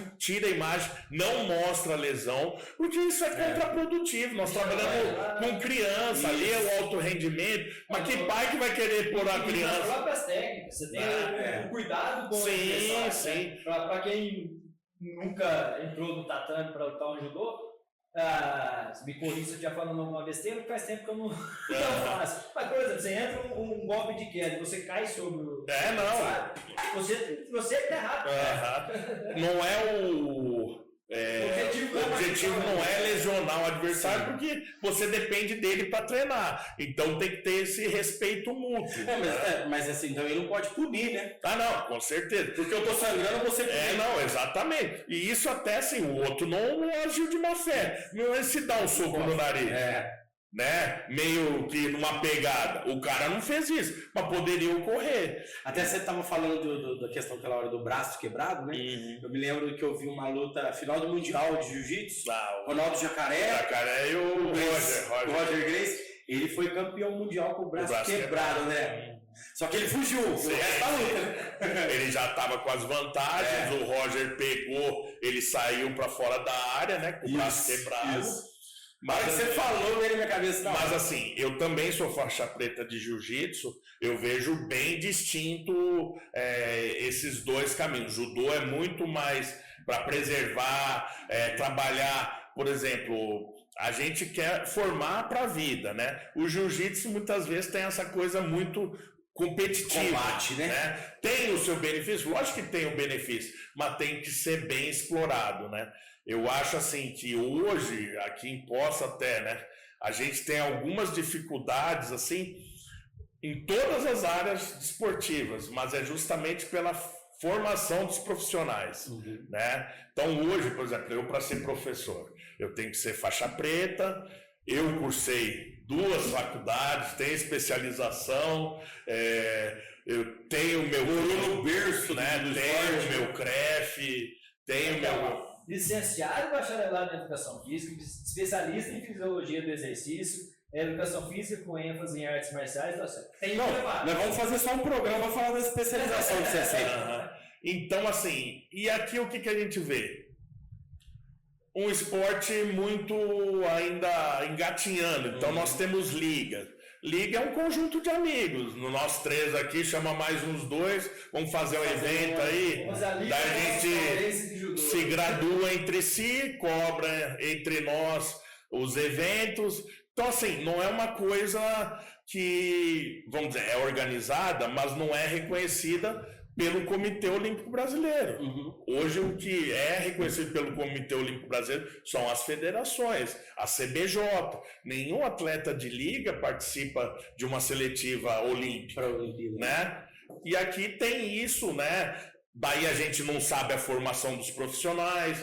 não mostra a lesão, porque isso é contraprodutivo. Nós trabalhamos com criança, ali é o alto rendimento, mas que pai que vai querer pôr a criança? As próprias técnicas, você tem o cuidado com a expressão. Sim. Para quem nunca entrou no tatame para lutar um judô, me corrija se eu estiver falando uma besteira, faz tempo que eu não faço. Mas, por exemplo, você entra um golpe de queda, você cai sobre o... não. Você é rápido. Não é o objetivo não é lesionar o adversário, sim, porque você depende dele para treinar. Então tem que ter esse respeito mútuo. Mas assim, também não pode punir, né? Ah, não, com certeza. Porque eu tô sangrando, você punir. Não, exatamente. E isso até assim, o outro não agiu de má fé. Não é se dar um soco no nariz. Né? Meio que numa pegada. O cara não fez isso, mas poderia ocorrer. Até você estava falando da questão aquela hora do braço quebrado, né? Uhum. Eu me lembro que eu vi uma luta final do Mundial de Jiu-Jitsu, Ronaldo Jacaré e o Roger Gracie. Ele foi campeão mundial com o braço quebrado, né? Só que ele fugiu, o resto da luta, né? Ele já estava com as vantagens, o Roger pegou, ele saiu para fora da área, né? Com o braço quebrado. Isso. Mas você falou na minha cabeça. Não. Mas assim, eu também sou faixa preta de jiu-jitsu, eu vejo bem distinto esses dois caminhos. O judô é muito mais para preservar, trabalhar, por exemplo, a gente quer formar para a vida, né? O jiu-jitsu muitas vezes tem essa coisa muito competitiva, combate, né? Tem o seu benefício, lógico que tem o benefício, mas tem que ser bem explorado, né? Eu acho assim que hoje, aqui em Poços até, né, a gente tem algumas dificuldades assim em todas as áreas desportivas, mas é justamente pela formação dos profissionais, né? Então hoje, por exemplo, eu para ser professor, eu tenho que ser faixa preta, eu cursei 2 faculdades, tenho especialização, eu tenho meu berço, né? Tenho o meu CREF, tenho meu licenciado e bacharelado em Educação Física, especialista em Fisiologia do Exercício, Educação Física com ênfase em artes marciais, tá certo. Nós vamos fazer só um programa para falar da especialização que você aceita. Então, assim, e aqui o que a gente vê? Um esporte muito ainda engatinhando, então nós temos liga. Liga é um conjunto de amigos. No nós 3 aqui, chama mais uns 2, vamos fazer um evento aí. Daí a gente se gradua entre si, cobra entre nós os eventos. Então, assim, não é uma coisa que, vamos dizer, é organizada, mas não é reconhecida pelo Comitê Olímpico Brasileiro. Hoje o que é reconhecido pelo Comitê Olímpico Brasileiro são as federações, a CBJ. Nenhum atleta de liga participa de uma seletiva olímpica, né? E aqui tem isso, né? Daí a gente não sabe a formação dos profissionais,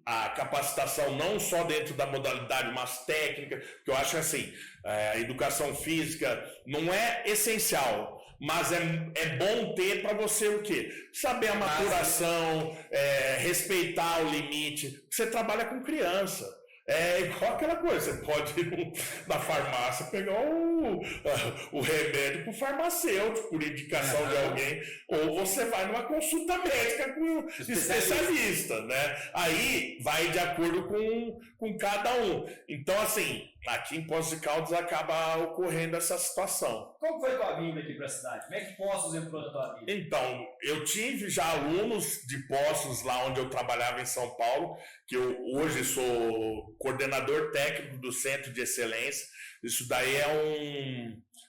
a capacitação não só dentro da modalidade, mas técnica, que eu acho assim, a educação física não é essencial, mas é bom ter para você o quê? Saber a maturação, respeitar o limite. Você trabalha com criança. É igual aquela coisa, você pode ir na farmácia pegar o remédio com o farmacêutico, por indicação de alguém, ou você vai numa consulta médica com um especialista, né? Aí vai de acordo com cada um. Então, assim, aqui em Poços de Caldas acaba ocorrendo essa situação. Como foi a tua vinda aqui para a cidade? Como é que Poços entrou na tua vida? Então, eu tive já alunos de Poços lá onde eu trabalhava em São Paulo, que eu hoje sou coordenador técnico do Centro de Excelência. Isso daí é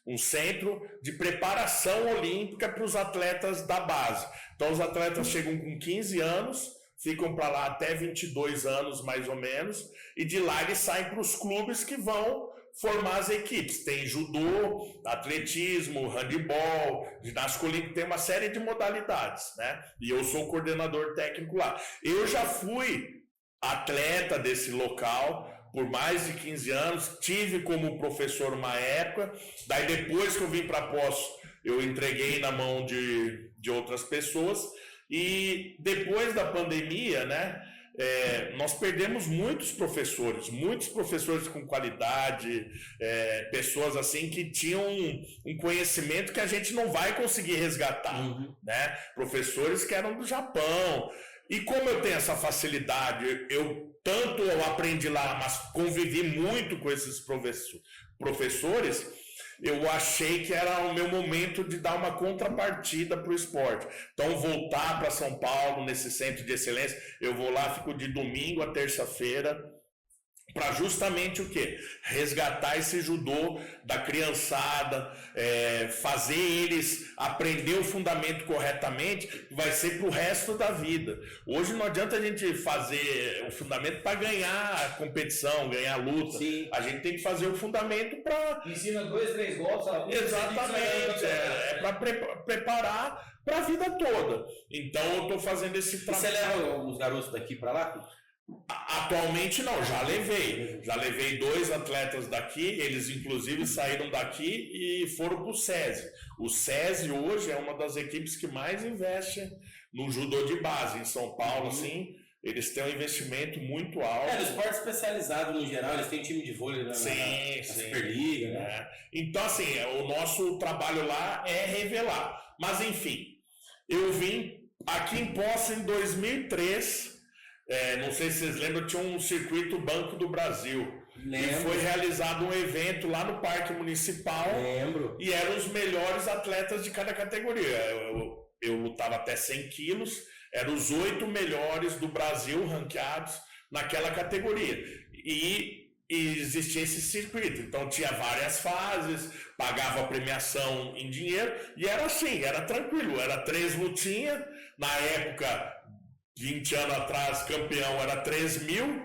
um centro de preparação olímpica para os atletas da base. Então, os atletas chegam com 15 anos, ficam para lá até 22 anos, mais ou menos, e de lá eles saem para os clubes que vão formar as equipes. Tem judô, atletismo, handebol, ginástica olímpica, tem uma série de modalidades, né? E eu sou o coordenador técnico lá. Eu já fui atleta desse local por mais de 15 anos, tive como professor uma época, daí depois que eu vim para Poços, eu entreguei na mão de outras pessoas, e depois da pandemia, né, nós perdemos muitos professores com qualidade, pessoas assim que tinham um conhecimento que a gente não vai conseguir resgatar, né? Professores que eram do Japão. E como eu tenho essa facilidade, tanto eu aprendi lá, mas convivi muito com esses professores, eu achei que era o meu momento de dar uma contrapartida para o esporte. Então, voltar para São Paulo, nesse centro de excelência, eu vou lá, fico de domingo a terça-feira, para justamente o quê? Resgatar esse judô da criançada, fazer eles aprender o fundamento corretamente, que vai ser para o resto da vida. Hoje não adianta a gente fazer o fundamento para ganhar a competição, ganhar a luta. Sim. A gente tem que fazer o fundamento para... Ensina 2, 3 golpes. Exatamente, para preparar para a vida toda. Então eu estou fazendo esse trabalho. E você leva os garotos daqui para lá? Atualmente não, já levei 2 atletas daqui, eles inclusive saíram daqui e foram para o SESI. O SESI hoje é uma das equipes que mais investe no judô de base em São Paulo, assim, eles têm um investimento muito alto. No esporte especializado no geral, eles têm time de vôlei na Superliga, né? Então assim, o nosso trabalho lá é revelar, mas enfim, eu vim aqui em Poços em 2003. Não sei se vocês lembram, tinha um circuito Banco do Brasil. Lembro. E foi realizado um evento lá no Parque Municipal. Lembro. E eram os melhores atletas de cada categoria. Eu lutava até 100 quilos, eram os 8 melhores do Brasil ranqueados naquela categoria. E existia esse circuito, então tinha várias fases, pagava a premiação em dinheiro, e era assim, era tranquilo, era 3 lutinhas, na época... 20 anos atrás, campeão era 3 mil,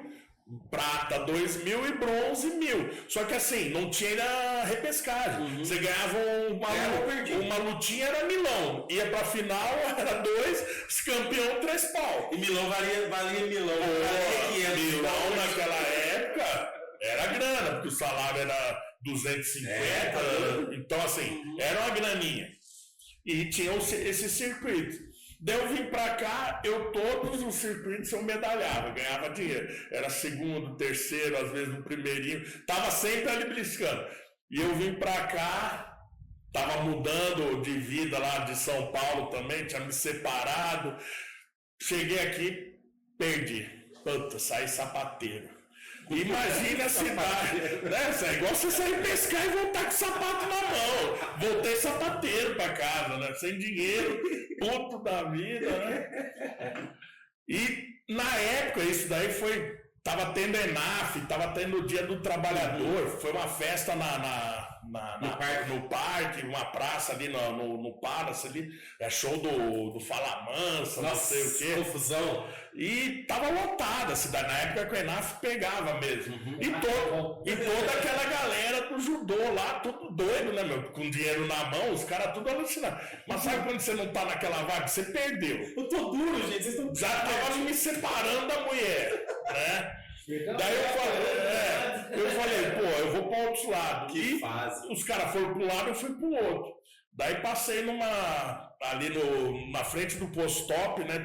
prata 2 mil e bronze 1.000. Só que assim, não tinha repescagem. Você ganhava uma lutinha, era milão. Ia pra final, era 2, campeão 3 pau. E milão valia milão. Milão naquela época era grana, porque o salário era 250. Então assim, era uma graninha. E tinha esse circuito. Daí eu vim pra cá, todos os circuitos eu medalhava, ganhava dinheiro. Era segundo, terceiro, às vezes no primeirinho, tava sempre ali beliscando. E eu vim pra cá, tava mudando de vida lá de São Paulo também, tinha me separado. Cheguei aqui, perdi. Puta, saí sapateiro. Imagina a cidade, né? É igual você sair pescar e voltar com o sapato na mão. Voltei sapateiro pra casa, né? Sem dinheiro, puto da vida, né? E na época, isso daí tava tendo ENAF, tava tendo o Dia do Trabalhador, foi uma festa no parque, uma praça ali no Palace ali, show do Fala Mansa, não sei o quê. Confusão. E tava lotada a cidade, na época que o ENAF pegava mesmo. E toda aquela galera do judô lá, tudo doido, né, meu? Com dinheiro na mão, os caras tudo alucinados. Mas sabe quando você não tá naquela vibe? Você perdeu. Eu tô duro, gente. Vocês estão... Já tava me separando da mulher, né? Daí eu falei, pô, eu vou para outros lados. Que fase. Os caras foram para um lado, eu fui para o outro. Daí passei ali na frente do post-top, né?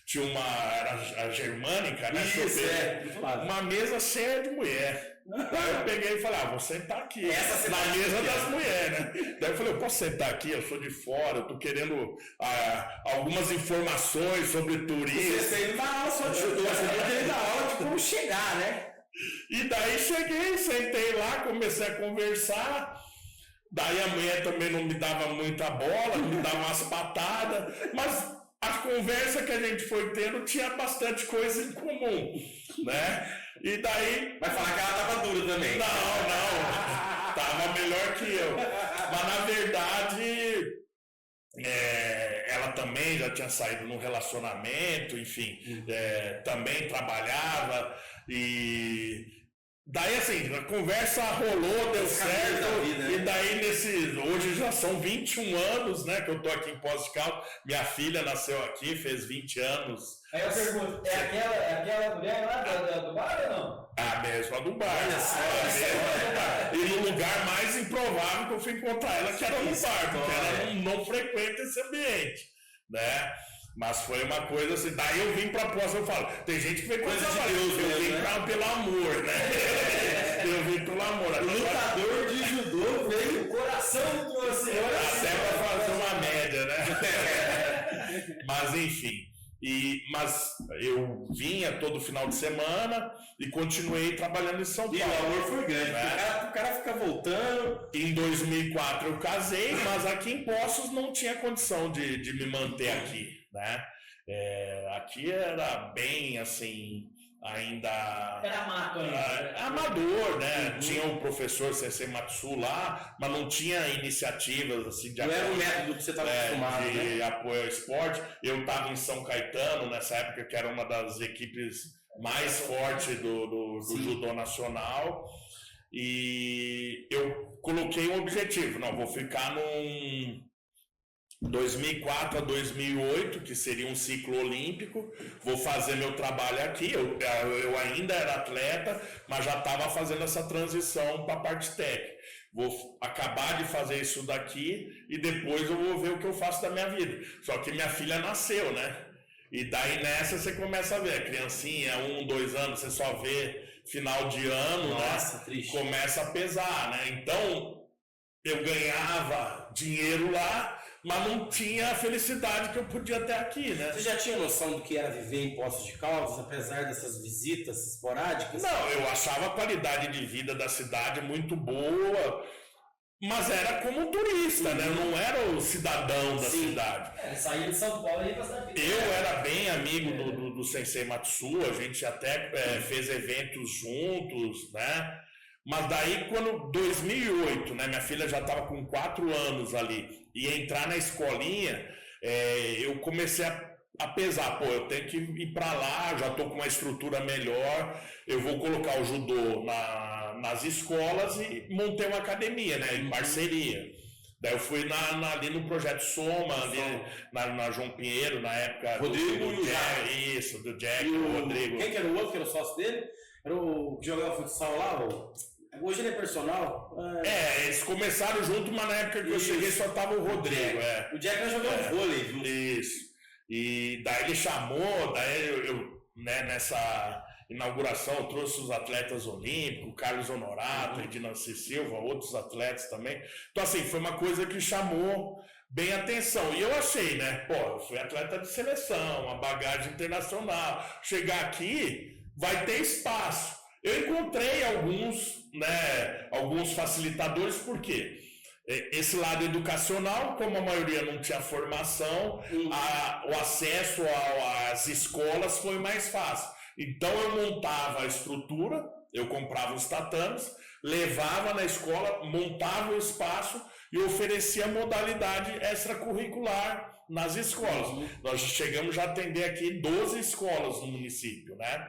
Era a germânica, né? Isso, uma mesa cheia de mulher. Aí eu peguei e falei, vou sentar aqui. Na mesa das mulheres, né? Daí eu falei, eu posso sentar aqui, eu sou de fora, eu tô querendo algumas informações sobre turismo. Você não dá aula só de judô, você tem que dar aula de como chegar, né? E daí cheguei, sentei lá, comecei a conversar. Daí a mulher também não me dava muita bola, me dava umas patadas, mas a conversa que a gente foi tendo tinha bastante coisa em comum, né? E daí... Vai falar que ela tava dura também. Não, tava melhor que eu. Mas na verdade, ela também já tinha saído num relacionamento, enfim, também trabalhava e... Daí assim, a conversa rolou, deu certo, vida, né? E daí hoje já são 21 anos, né, que eu tô aqui em Poços de Caldas, minha filha nasceu aqui, fez 20 anos. Aí eu pergunto, é aquela mulher lá do bar ou não? A mesma do bar, E no lugar mais improvável que eu fui encontrar ela, que era no bar, porque ela não frequenta esse ambiente, né? Mas foi uma coisa assim, daí eu vim pra Poços, eu falo, tem gente que vem com coisa de Deus, eu vim pelo amor, né? Eu vim pelo amor. O lutador de judô veio o coração do você. Até pra fazer uma média, né? Mas enfim, mas eu vinha todo final de semana e continuei trabalhando em São Paulo. E o amor foi grande, né? O cara fica voltando. Em 2004 eu casei, mas aqui em Poços não tinha condição de me manter aqui, né? Aqui era bem assim, ainda... Era mato ainda. Amador, né? Tinha o professor Sensei Matsu lá, mas não tinha iniciativas assim de não era o método que você estava acostumado, de apoio ao esporte. Eu estava em São Caetano nessa época, que era uma das equipes mais fortes do judô nacional, e eu coloquei um objetivo, não, vou ficar num 2004 a 2008, que seria um ciclo olímpico, vou fazer meu trabalho aqui, eu ainda era atleta, mas já estava fazendo essa transição para a parte técnica. Vou acabar de fazer isso daqui e depois eu vou ver o que eu faço da minha vida. Só que minha filha nasceu, né? E daí nessa você começa a ver, a criancinha, 1, 2 anos, você só vê final de ano, nossa, né? Triste. Começa a pesar, né? Então eu ganhava dinheiro lá, mas não tinha a felicidade que eu podia ter aqui, né? Você já tinha noção do que era viver em Poços de Caldas, apesar dessas visitas esporádicas? Não, eu achava a qualidade de vida da cidade muito boa, mas era como turista, né? Eu não era o cidadão da cidade. Ele saía de São Paulo e ia pra cidade. Eu era bem amigo do Sensei Matsu, a gente até fez eventos juntos, né? Mas daí, quando 2008, né, minha filha já estava com 4 anos ali, ia entrar na escolinha, eu comecei a pesar, pô, eu tenho que ir para lá, já estou com uma estrutura melhor, eu vou colocar o judô nas escolas e montei uma academia, né, em parceria. Daí eu fui ali no Projeto Soma, ali na João Pinheiro, na época Rodrigo do Jack, isso, do Jack, o Rodrigo. Quem que era o outro, que era o sócio dele? Era o que jogava futsal lá, hoje ele é personal. Eles começaram junto, mas na época que eu cheguei só tava o Rodrigo. O Jack vai jogar vôlei, viu? Isso. E daí ele chamou, daí eu né, nessa inauguração eu trouxe os atletas olímpicos, Carlos Honorato, Edinanci Silva, outros atletas também. Então assim, foi uma coisa que chamou bem a atenção. E eu achei, né, pô, eu fui atleta de seleção, uma bagagem internacional. Chegar aqui, vai ter espaço. Eu encontrei alguns facilitadores, por quê? Esse lado educacional, como a maioria não tinha formação, o acesso às escolas foi mais fácil. Então eu montava a estrutura, eu comprava os tatames, levava na escola, montava o espaço e oferecia modalidade extracurricular nas escolas. Nós chegamos a atender aqui 12 escolas no município, né?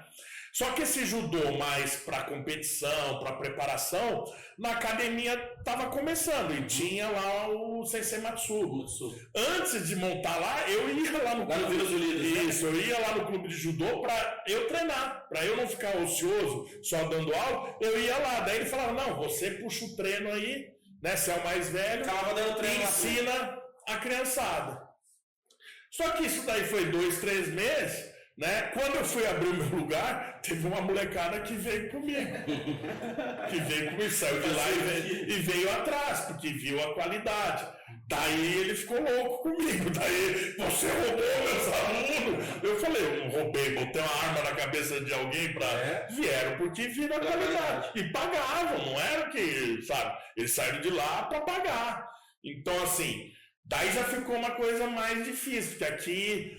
Só que esse judô mais para competição, para preparação, na academia estava começando e tinha lá o Sensei Matsu. Antes de montar lá, eu ia lá no Clube dos Unidos. Isso, eu ia lá no clube de judô para eu treinar, para eu não ficar ocioso só dando aula, eu ia lá. Daí ele falava, não, você puxa o treino aí, né? Você é o mais velho, e ensina a criançada. Só que isso daí foi 2, 3 meses. Né? Quando eu fui abrir o meu lugar, teve uma molecada que veio comigo. Saiu de lá e veio atrás, porque viu a qualidade. Daí ele ficou louco comigo. Daí, você roubou meus alunos. Eu falei, eu não roubei, botei uma arma na cabeça de alguém para... Vieram porque viram a qualidade. E pagavam, não era que, sabe? Eles saíram de lá para pagar. Então, assim... Daí já ficou uma coisa mais difícil, porque aqui,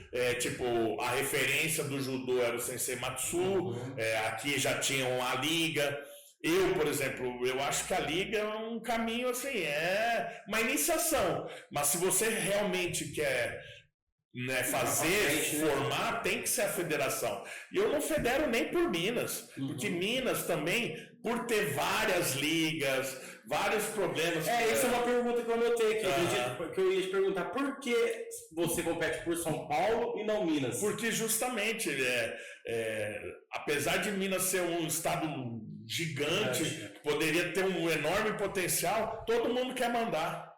a referência do judô era o Sensei Matsu, aqui já tinham a liga. Eu, por exemplo, eu acho que a liga é um caminho, assim, é uma iniciação. Mas se você realmente quer formar, tem que ser a federação. E eu não federo nem por Minas, porque Minas também, por ter várias ligas, vários problemas. Essa é uma pergunta que eu notei aqui, que eu ia te perguntar, por que você compete por São Paulo e não Minas? Porque justamente, apesar de Minas ser um estado gigante, que poderia ter um enorme potencial, todo mundo quer mandar.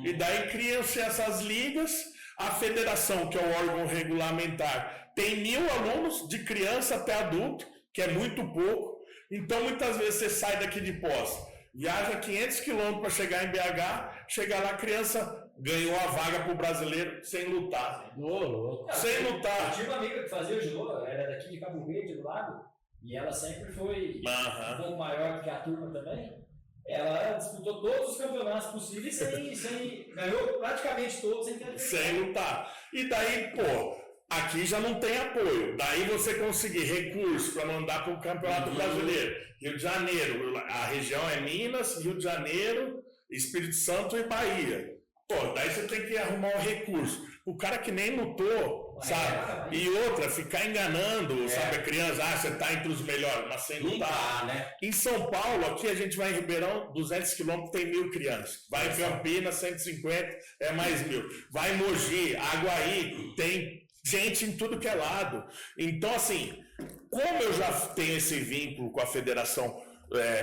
E daí criam-se essas ligas. A federação, que é o órgão regulamentar, tem 1.000 alunos, de criança até adulto, que é muito pouco. Então, muitas vezes você sai daqui de Poços, viaja 500 quilômetros para chegar em BH, chegar lá, a criança ganhou a vaga para o brasileiro sem lutar. Sem lutar. Eu tive uma amiga que fazia o judô, era daqui de Cabo Verde, do lado, e ela sempre foi um pouco maior que a turma também. Ela disputou todos os campeonatos possíveis ganhou praticamente todos sem ter. Sem lutar. E daí, aqui já não tem apoio. Daí você conseguir recurso para mandar para o Campeonato Brasileiro. Rio de Janeiro, a região é Minas, Rio de Janeiro, Espírito Santo e Bahia. Pô, daí você tem que arrumar um recurso. O cara que nem lutou, sabe? E outra, ficar enganando, sabe, a criança, você tá entre os melhores, mas sem lutar. Né? Em São Paulo, aqui a gente vai em Ribeirão, 200 quilômetros, tem 1.000 crianças. Vai em Campinas, 150, é mais 1.000. Vai em Mogi, Aguaí, tem gente em tudo que é lado. Então, assim, como eu já tenho esse vínculo com a Federação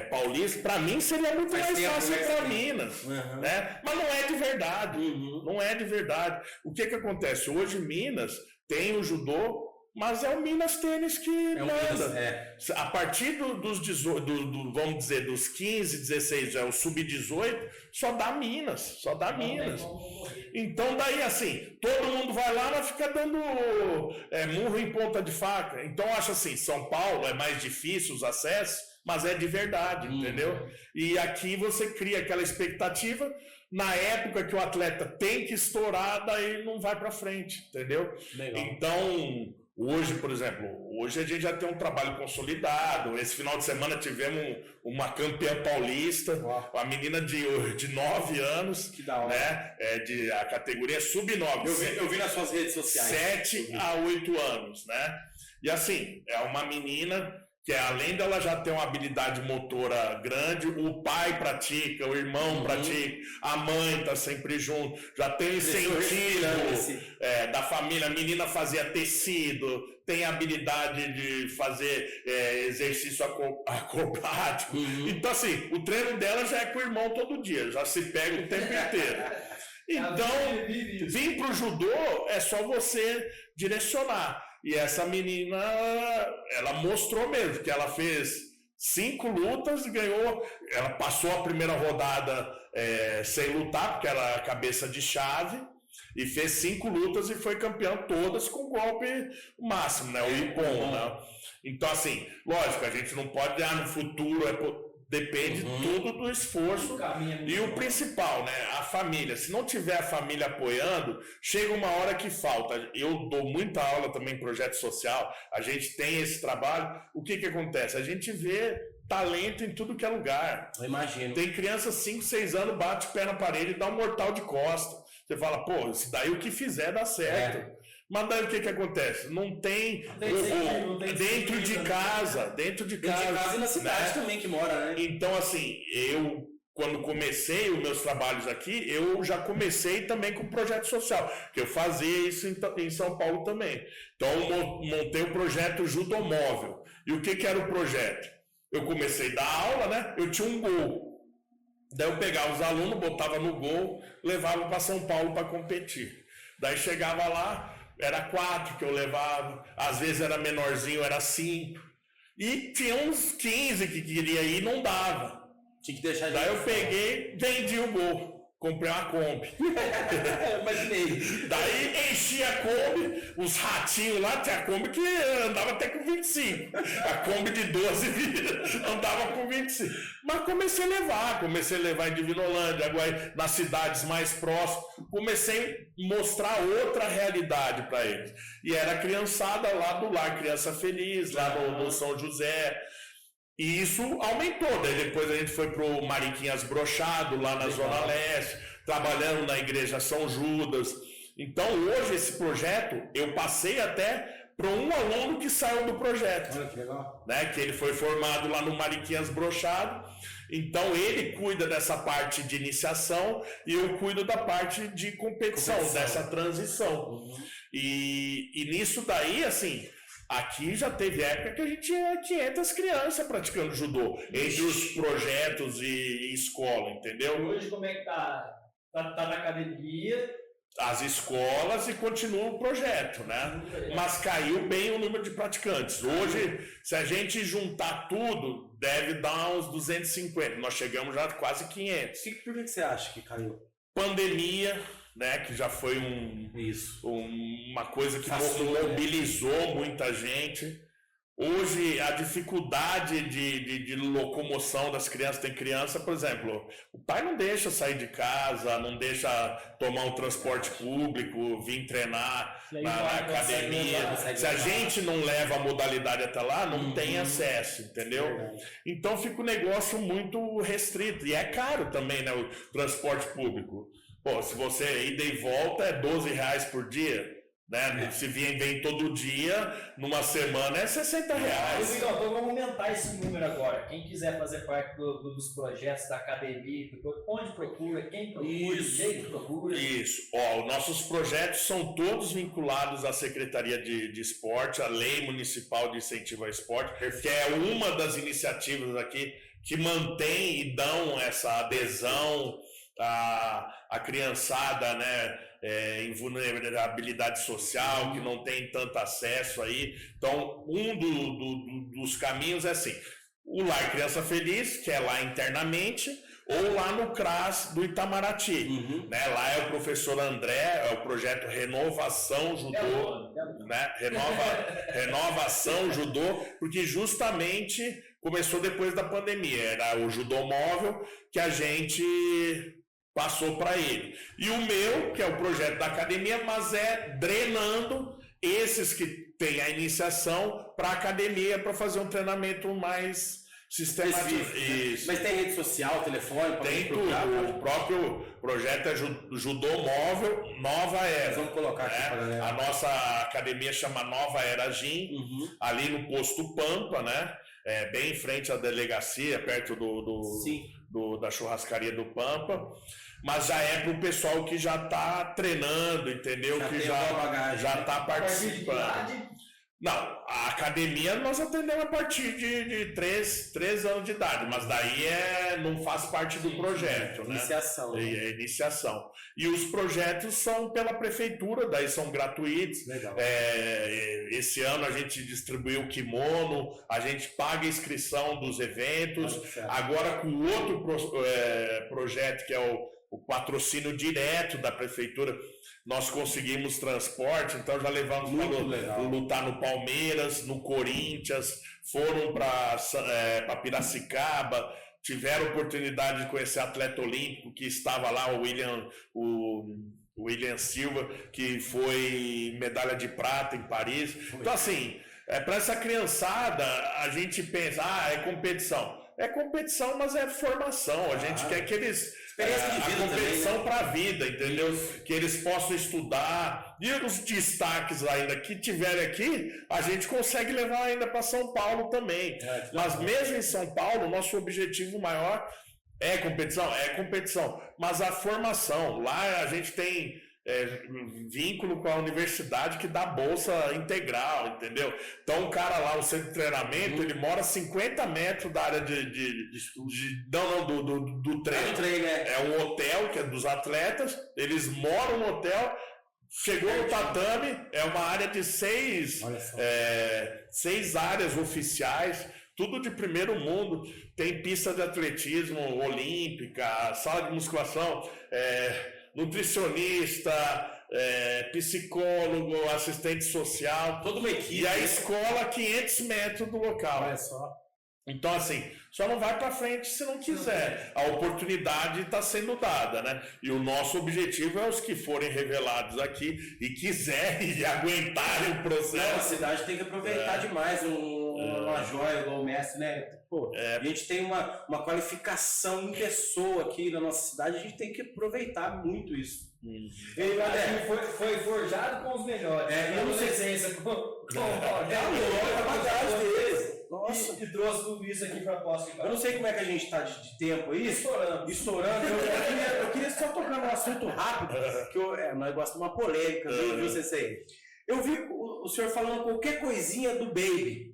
Paulista, para mim seria muito mais fácil para Minas, né? Mas não é de verdade, não é de verdade. O que acontece? Hoje Minas tem o judô, mas é o Minas Tênis que manda. A partir dos 18, vamos dizer, dos 15, 16, o sub-18, só dá Minas. Então daí assim, todo mundo vai lá, mas fica dando murro em ponta de faca. Então eu acho assim, São Paulo é mais difícil os acessos, mas é de verdade, entendeu? E aqui você cria aquela expectativa, na época que o atleta tem que estourar, daí não vai para frente, entendeu? Legal. Então, hoje, por exemplo, hoje a gente já tem um trabalho consolidado. Esse final de semana tivemos uma campeã paulista, uma menina de 9 anos, que da hora. Né? A categoria sub-9. Eu vi nas suas redes sociais. 7 a 8 anos, né? E assim, é uma menina que além dela já ter uma habilidade motora grande, o pai pratica, o irmão pratica, a mãe está sempre junto, já tem incentivo da família, a menina fazia tecido, tem habilidade de fazer exercício acrobático. Então assim, o treino dela já é com o irmão todo dia, já se pega o tempo inteiro. Então, vir para o judô é só você direcionar. E essa menina, ela mostrou mesmo que ela fez 5 lutas e ganhou. Ela passou a primeira rodada sem lutar, porque era cabeça de chave, e fez 5 lutas e foi campeã todas com golpe máximo, né? O Ippon, né? Então, assim, lógico, a gente não pode, no futuro depende tudo do esforço e o principal, né? A família. Se não tiver a família apoiando, chega uma hora que falta. Eu dou muita aula também em projeto social, a gente tem esse trabalho. O que acontece? A gente vê talento em tudo que é lugar. Eu imagino. Tem criança 5, 6 anos, bate o pé na parede e dá um mortal de costa. Você fala, pô, isso daí o que fizer dá certo. Mas daí o que acontece? Não tem dentro de casa. Dentro de casa e na cidade também que mora, né? Então, assim, eu, quando comecei os meus trabalhos aqui, eu já comecei também com o projeto social, que eu fazia isso em São Paulo também. Então, eu montei o projeto Judomóvel. E o que era o projeto? Eu comecei a dar aula, né? Eu tinha um gol. Daí eu pegava os alunos, botava no gol, levava para São Paulo para competir. Daí chegava lá, era 4 que eu levava, às vezes era menorzinho, era 5. E tinha uns 15 que queria ir e não dava. Tinha que deixar. Daí eu peguei, vendi o gol. Comprei uma Kombi. Imaginei. Daí enchi a Kombi, os ratinhos lá, tinha a Kombi que andava até com 25. A Kombi de 12 andava com 25. Mas comecei a levar em Divinolândia, Aguaí, nas cidades mais próximas. Comecei a mostrar outra realidade para eles. E era a criançada lá do Lar Criança Feliz, lá no São José. E isso aumentou, daí depois a gente foi pro Mariquinhas Brochado, lá na Zona Leste, trabalhando na Igreja São Judas. Então hoje esse projeto, eu passei até para um aluno que saiu do projeto. Olha que legal. Né, que ele foi formado lá no Mariquinhas Brochado. Então ele cuida dessa parte de iniciação e eu cuido da parte de competição. Dessa transição. E nisso daí, assim... Aqui já teve época que a gente tinha 500 crianças praticando judô, entre os projetos e escola, entendeu? Hoje como é que tá? Tá na academia? As escolas e continua o projeto, né? Mas caiu bem o número de praticantes. Hoje, se a gente juntar tudo, deve dar uns 250. Nós chegamos já a quase 500. Por que você acha que caiu? Pandemia... Né, que já foi uma coisa que mobilizou muita gente. Hoje, a dificuldade de locomoção das crianças, tem criança, por exemplo, o pai não deixa sair de casa, não deixa tomar um transporte público, vir treinar na academia. Se a gente não leva a modalidade até lá, não tem acesso, entendeu? Então fica um negócio muito restrito. E é caro também, né, o transporte público. Pô, se você ida e volta, é R$12 por dia. Né? Se vem todo dia, numa semana é R$60. Então vamos aumentar esse número agora. Quem quiser fazer parte dos projetos da academia, onde procura, quem procura, jeito procura. Isso. Ó, os nossos projetos são todos vinculados à Secretaria de Esporte, à Lei Municipal de Incentivo ao Esporte, que é uma das iniciativas aqui que mantém e dão essa adesão à criançada, né? Em vulnerabilidade social, que não tem tanto acesso aí. Então, dos caminhos é assim, o Lar Criança Feliz, que é lá internamente, ou lá no CRAS do Itamaraty. Né? Lá é o professor André, é o projeto Renovação Judô, né? Renovação Judô, porque justamente começou depois da pandemia, era o judô móvel que a gente passou para ele. E o meu, que é o projeto da academia, mas é drenando esses que têm a iniciação para a academia, para fazer um treinamento mais sistemático. Isso. Mas tem rede social, telefone? Tem tudo. O próprio projeto é Judô Móvel Nova Era. Vamos colocar aqui para galera. A nossa academia chama Nova Era Gym, ali no posto Pampa, né? Bem em frente à delegacia, perto da churrascaria do Pampa, mas já é para o pessoal que já está treinando, entendeu? Que já está participando. Não, a academia nós atendemos a partir de 3 anos de idade, mas daí não faz parte do projeto, né? Iniciação. É iniciação. E os projetos são pela prefeitura, daí são gratuitos. Legal. Esse ano a gente distribuiu o kimono, a gente paga a inscrição dos eventos. Agora com outro projeto que é o patrocínio direto da prefeitura, nós conseguimos transporte, então já levamos para lutar no Palmeiras, no Corinthians, foram para Piracicaba, tiveram oportunidade de conhecer atleta olímpico que estava lá, o William Silva, que foi medalha de prata em Paris. Então assim, para essa criançada, a gente pensa, é competição. É competição, mas é formação. A gente quer que eles... a competição para a vida, entendeu? Que eles possam estudar. E os destaques ainda que tiverem aqui, a gente consegue levar ainda para São Paulo também. Mas mesmo em São Paulo, nosso objetivo maior é competição? É competição. Mas a formação, lá a gente tem... vínculo com a universidade que dá bolsa integral, entendeu? Então o cara lá, o centro de treinamento, ele mora 50 metros da área do treino. É um hotel que é dos atletas, eles moram no hotel, chegou no tatame, é uma área de 6 áreas oficiais, tudo de primeiro mundo, tem pista de atletismo olímpica, sala de musculação, nutricionista, psicólogo, assistente social, toda uma equipe. E a escola a 500 metros do local. Olha só. Então, assim, só não vai para frente se não quiser. A oportunidade está sendo dada, né? E o nosso objetivo é os que forem revelados aqui e quiserem e aguentarem o processo. A cidade tem que aproveitar demais uma joia, igual o mestre, né? Pô, a gente tem uma qualificação em pessoa aqui na nossa cidade, a gente tem que aproveitar muito isso. Ele foi forjado com os melhores. Eu não sei se e trouxe tudo isso aqui para posse. Eu não sei como é que a gente está de tempo aí. Estourando. Eu queria só tocar num assunto rápido, que nós gostamos de uma polêmica, viu, Sensei? Eu vi o senhor falando qualquer coisinha do Baby,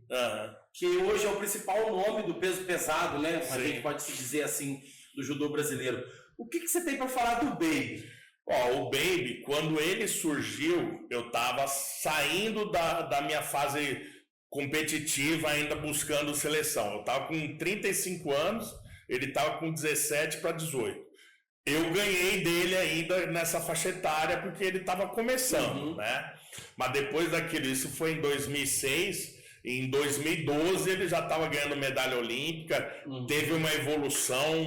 que hoje é o principal nome do peso pesado, né? A gente pode se dizer assim, do judô brasileiro. O que você tem para falar do Baby? O Baby, quando ele surgiu, eu estava saindo da minha fase competitiva, ainda buscando seleção. Eu estava com 35 anos, ele estava com 17 para 18. Eu ganhei dele ainda nessa faixa etária porque ele estava começando, né? Mas depois daquilo, isso foi em 2006, Em 2012 ele já estava ganhando medalha olímpica, teve uma evolução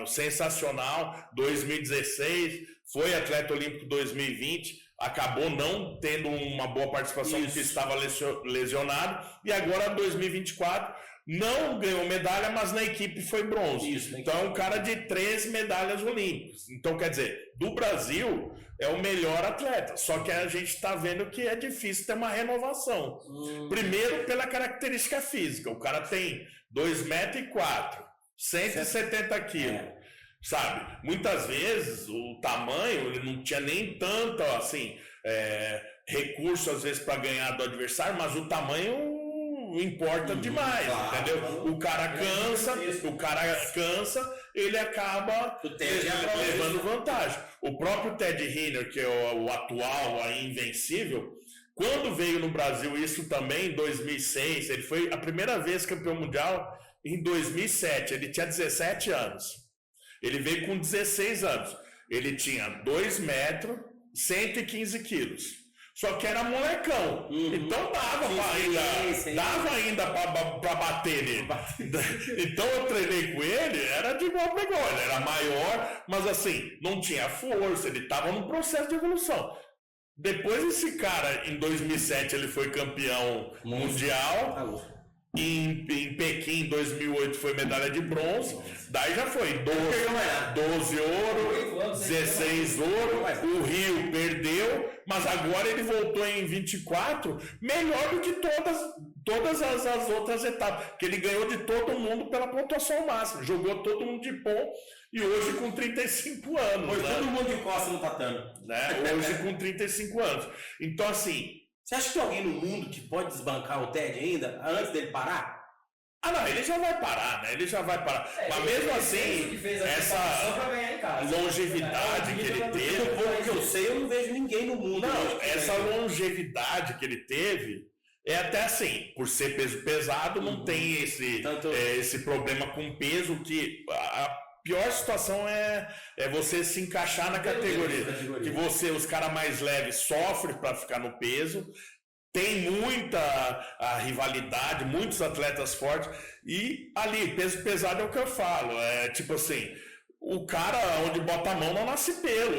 sensacional. 2016 foi atleta olímpico 2020, acabou não tendo uma boa participação porque estava lesionado, e agora 2024 não ganhou medalha, mas na equipe foi bronze. Então é um cara de 3 medalhas olímpicas. Então, quer dizer, do Brasil é o melhor atleta, só que a gente está vendo que é difícil ter uma renovação. Primeiro pela característica física, o cara tem 2,4 metros, 170 quilos. Sabe, muitas vezes o tamanho, ele não tinha nem tanto assim, recurso às vezes para ganhar do adversário, mas o tamanho importa demais, entendeu? O cara cansa, ele acaba levando vantagem. O próprio Ted Riner, que é o atual, aí, invencível, quando veio no Brasil, isso também em 2006, ele foi a primeira vez campeão mundial em 2007, ele tinha 17 anos. Ele veio com 16 anos. Ele tinha 2 metros, 115 quilos. Só que era molecão. Então dava ainda para bater nele. Então eu treinei com ele, era de igual para igual. Ele era maior, mas assim, não tinha força. Ele estava num processo de evolução. Depois esse cara, em 2007, ele foi campeão mundial. Em Pequim, em 2008, foi medalha de bronze. Daí já foi 12 ouro, 16 ouro. O Rio perdeu, mas agora ele voltou em 24, melhor do que todas as outras etapas, que ele ganhou de todo mundo pela pontuação máxima, jogou todo mundo de ponto, e hoje com 35 anos. Foi todo mundo de costa no tatame. Hoje com 35 anos. Então, assim, você acha que tem alguém no mundo que pode desbancar o Ted ainda, antes dele parar? Não, ele já vai parar, né? Ele já vai parar. Mas mesmo assim, essa longevidade que ele teve... Do pouco que eu sei, eu não vejo ninguém no mundo. Não, essa longevidade que ele teve, é até assim, por ser peso pesado, não tem esse problema com peso, que... A pior situação é você se encaixar na categoria. Que os caras mais leves sofrem para ficar no peso. Tem muita rivalidade, muitos atletas fortes. E ali, peso pesado é o que eu falo. É tipo assim, o cara onde bota a mão não nasce pelo.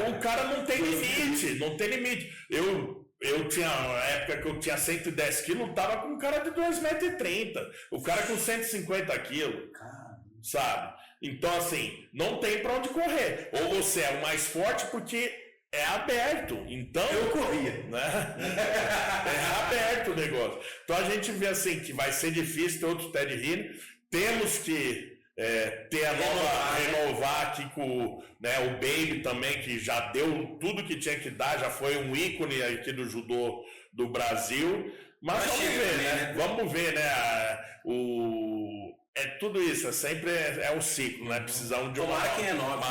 O cara não tem limite, não tem limite. Eu tinha, na época que eu tinha 110 quilos, tava com um cara de 2,30 metros. O cara com 150 quilos. Sabe? Então, assim, não tem pra onde correr. Ou você é o mais forte porque é aberto. Então, eu corria, né? É aberto o negócio. Então a gente vê assim que vai ser difícil ter outro Ted Riner. Temos que renovar aqui com o Baby também, que já deu tudo que tinha que dar, já foi um ícone aqui do judô do Brasil. Mas vamos ver, né? Vamos ver, né? Tudo isso, sempre é um ciclo, né? Precisamos de uma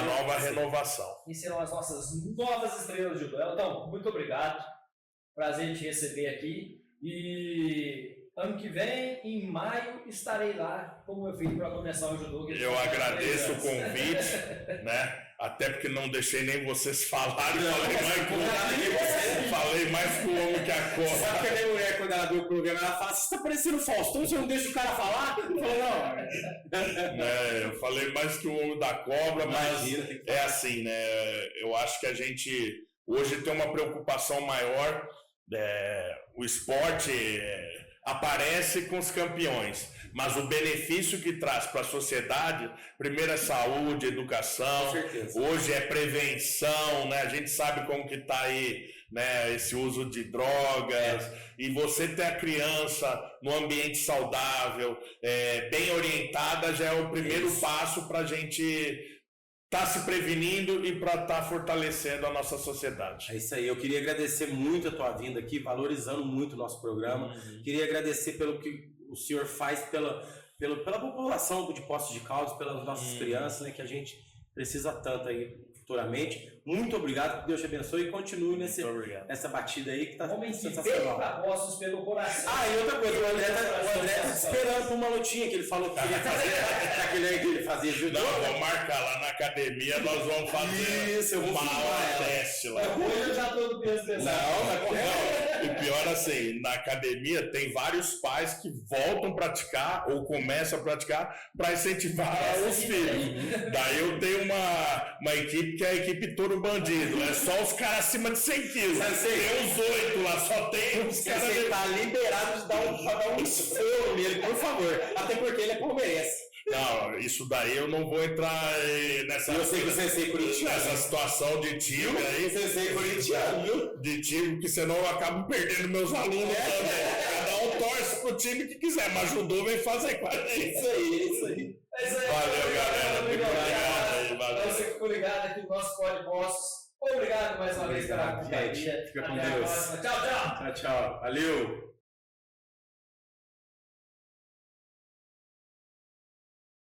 nova renovação. E serão as nossas novas estrelas de judô. Então, muito obrigado. Prazer em te receber aqui. E ano que vem, em maio, estarei lá como meu filho para começar o judô. Eu agradeço o convite, né? Até porque não deixei nem vocês falarem. Falei mais com o homem que a cobra. Sabe que a minha mulher, quando ela viu o programa, ela fala: você tá parecendo Faustão, você não deixa o cara falar? Eu falei: não. Eu falei mais que o homem da cobra, mas é assim, né? Eu acho que a gente hoje tem uma preocupação maior. O esporte aparece com os campeões, mas o benefício que traz para a sociedade, primeiro é saúde, educação, hoje é prevenção, né? A gente sabe como que está aí, né, esse uso de drogas, e você ter a criança no ambiente saudável, bem orientada, já é o primeiro passo para a gente tá se prevenindo e para estar fortalecendo a nossa sociedade. É isso aí, eu queria agradecer muito a tua vinda aqui, valorizando muito o nosso programa. Queria agradecer pelo que o senhor faz pela população de Poços de Caldas, pelas nossas crianças, né, que a gente precisa tanto aí futuramente. Muito obrigado, que Deus te abençoe e continue nessa batida aí que tá sensacional. Propósitos pelo coração. E outra coisa, o André tá esperando por uma lutinha que ele falou que queria fazer, aquele aí que ele fazia judô. Não, vamos marcar lá na academia, nós vamos fazer uma aula teste lá. Hoje eu já tô no peso pesado. Não, vai correr. E pior assim, na academia tem vários pais que voltam a praticar ou começam a praticar para incentivar os filhos. Daí eu tenho uma equipe que é a equipe Touro Bandido. É só os caras acima de 100 quilos. Tem uns 8 lá, só tem os caras... Você tá liberado de dar um estouro nele, por favor. Até porque ele é palmeirense. Não, isso daí eu não vou entrar nessa, eu sei que você é corintiano. Nessa situação de time aí. Você é corintiano, viu? De time, porque senão eu acabo perdendo meus alunos também. Cada um torce pro time que quiser, mas judô vem fazer com a gente. Isso aí. Valeu, galera. Muito obrigado. Valeu. Você ficou ligado aqui no nosso podcast. Obrigado mais uma vez pela companhia. Fica com Deus. Tchau. Tchau. Valeu.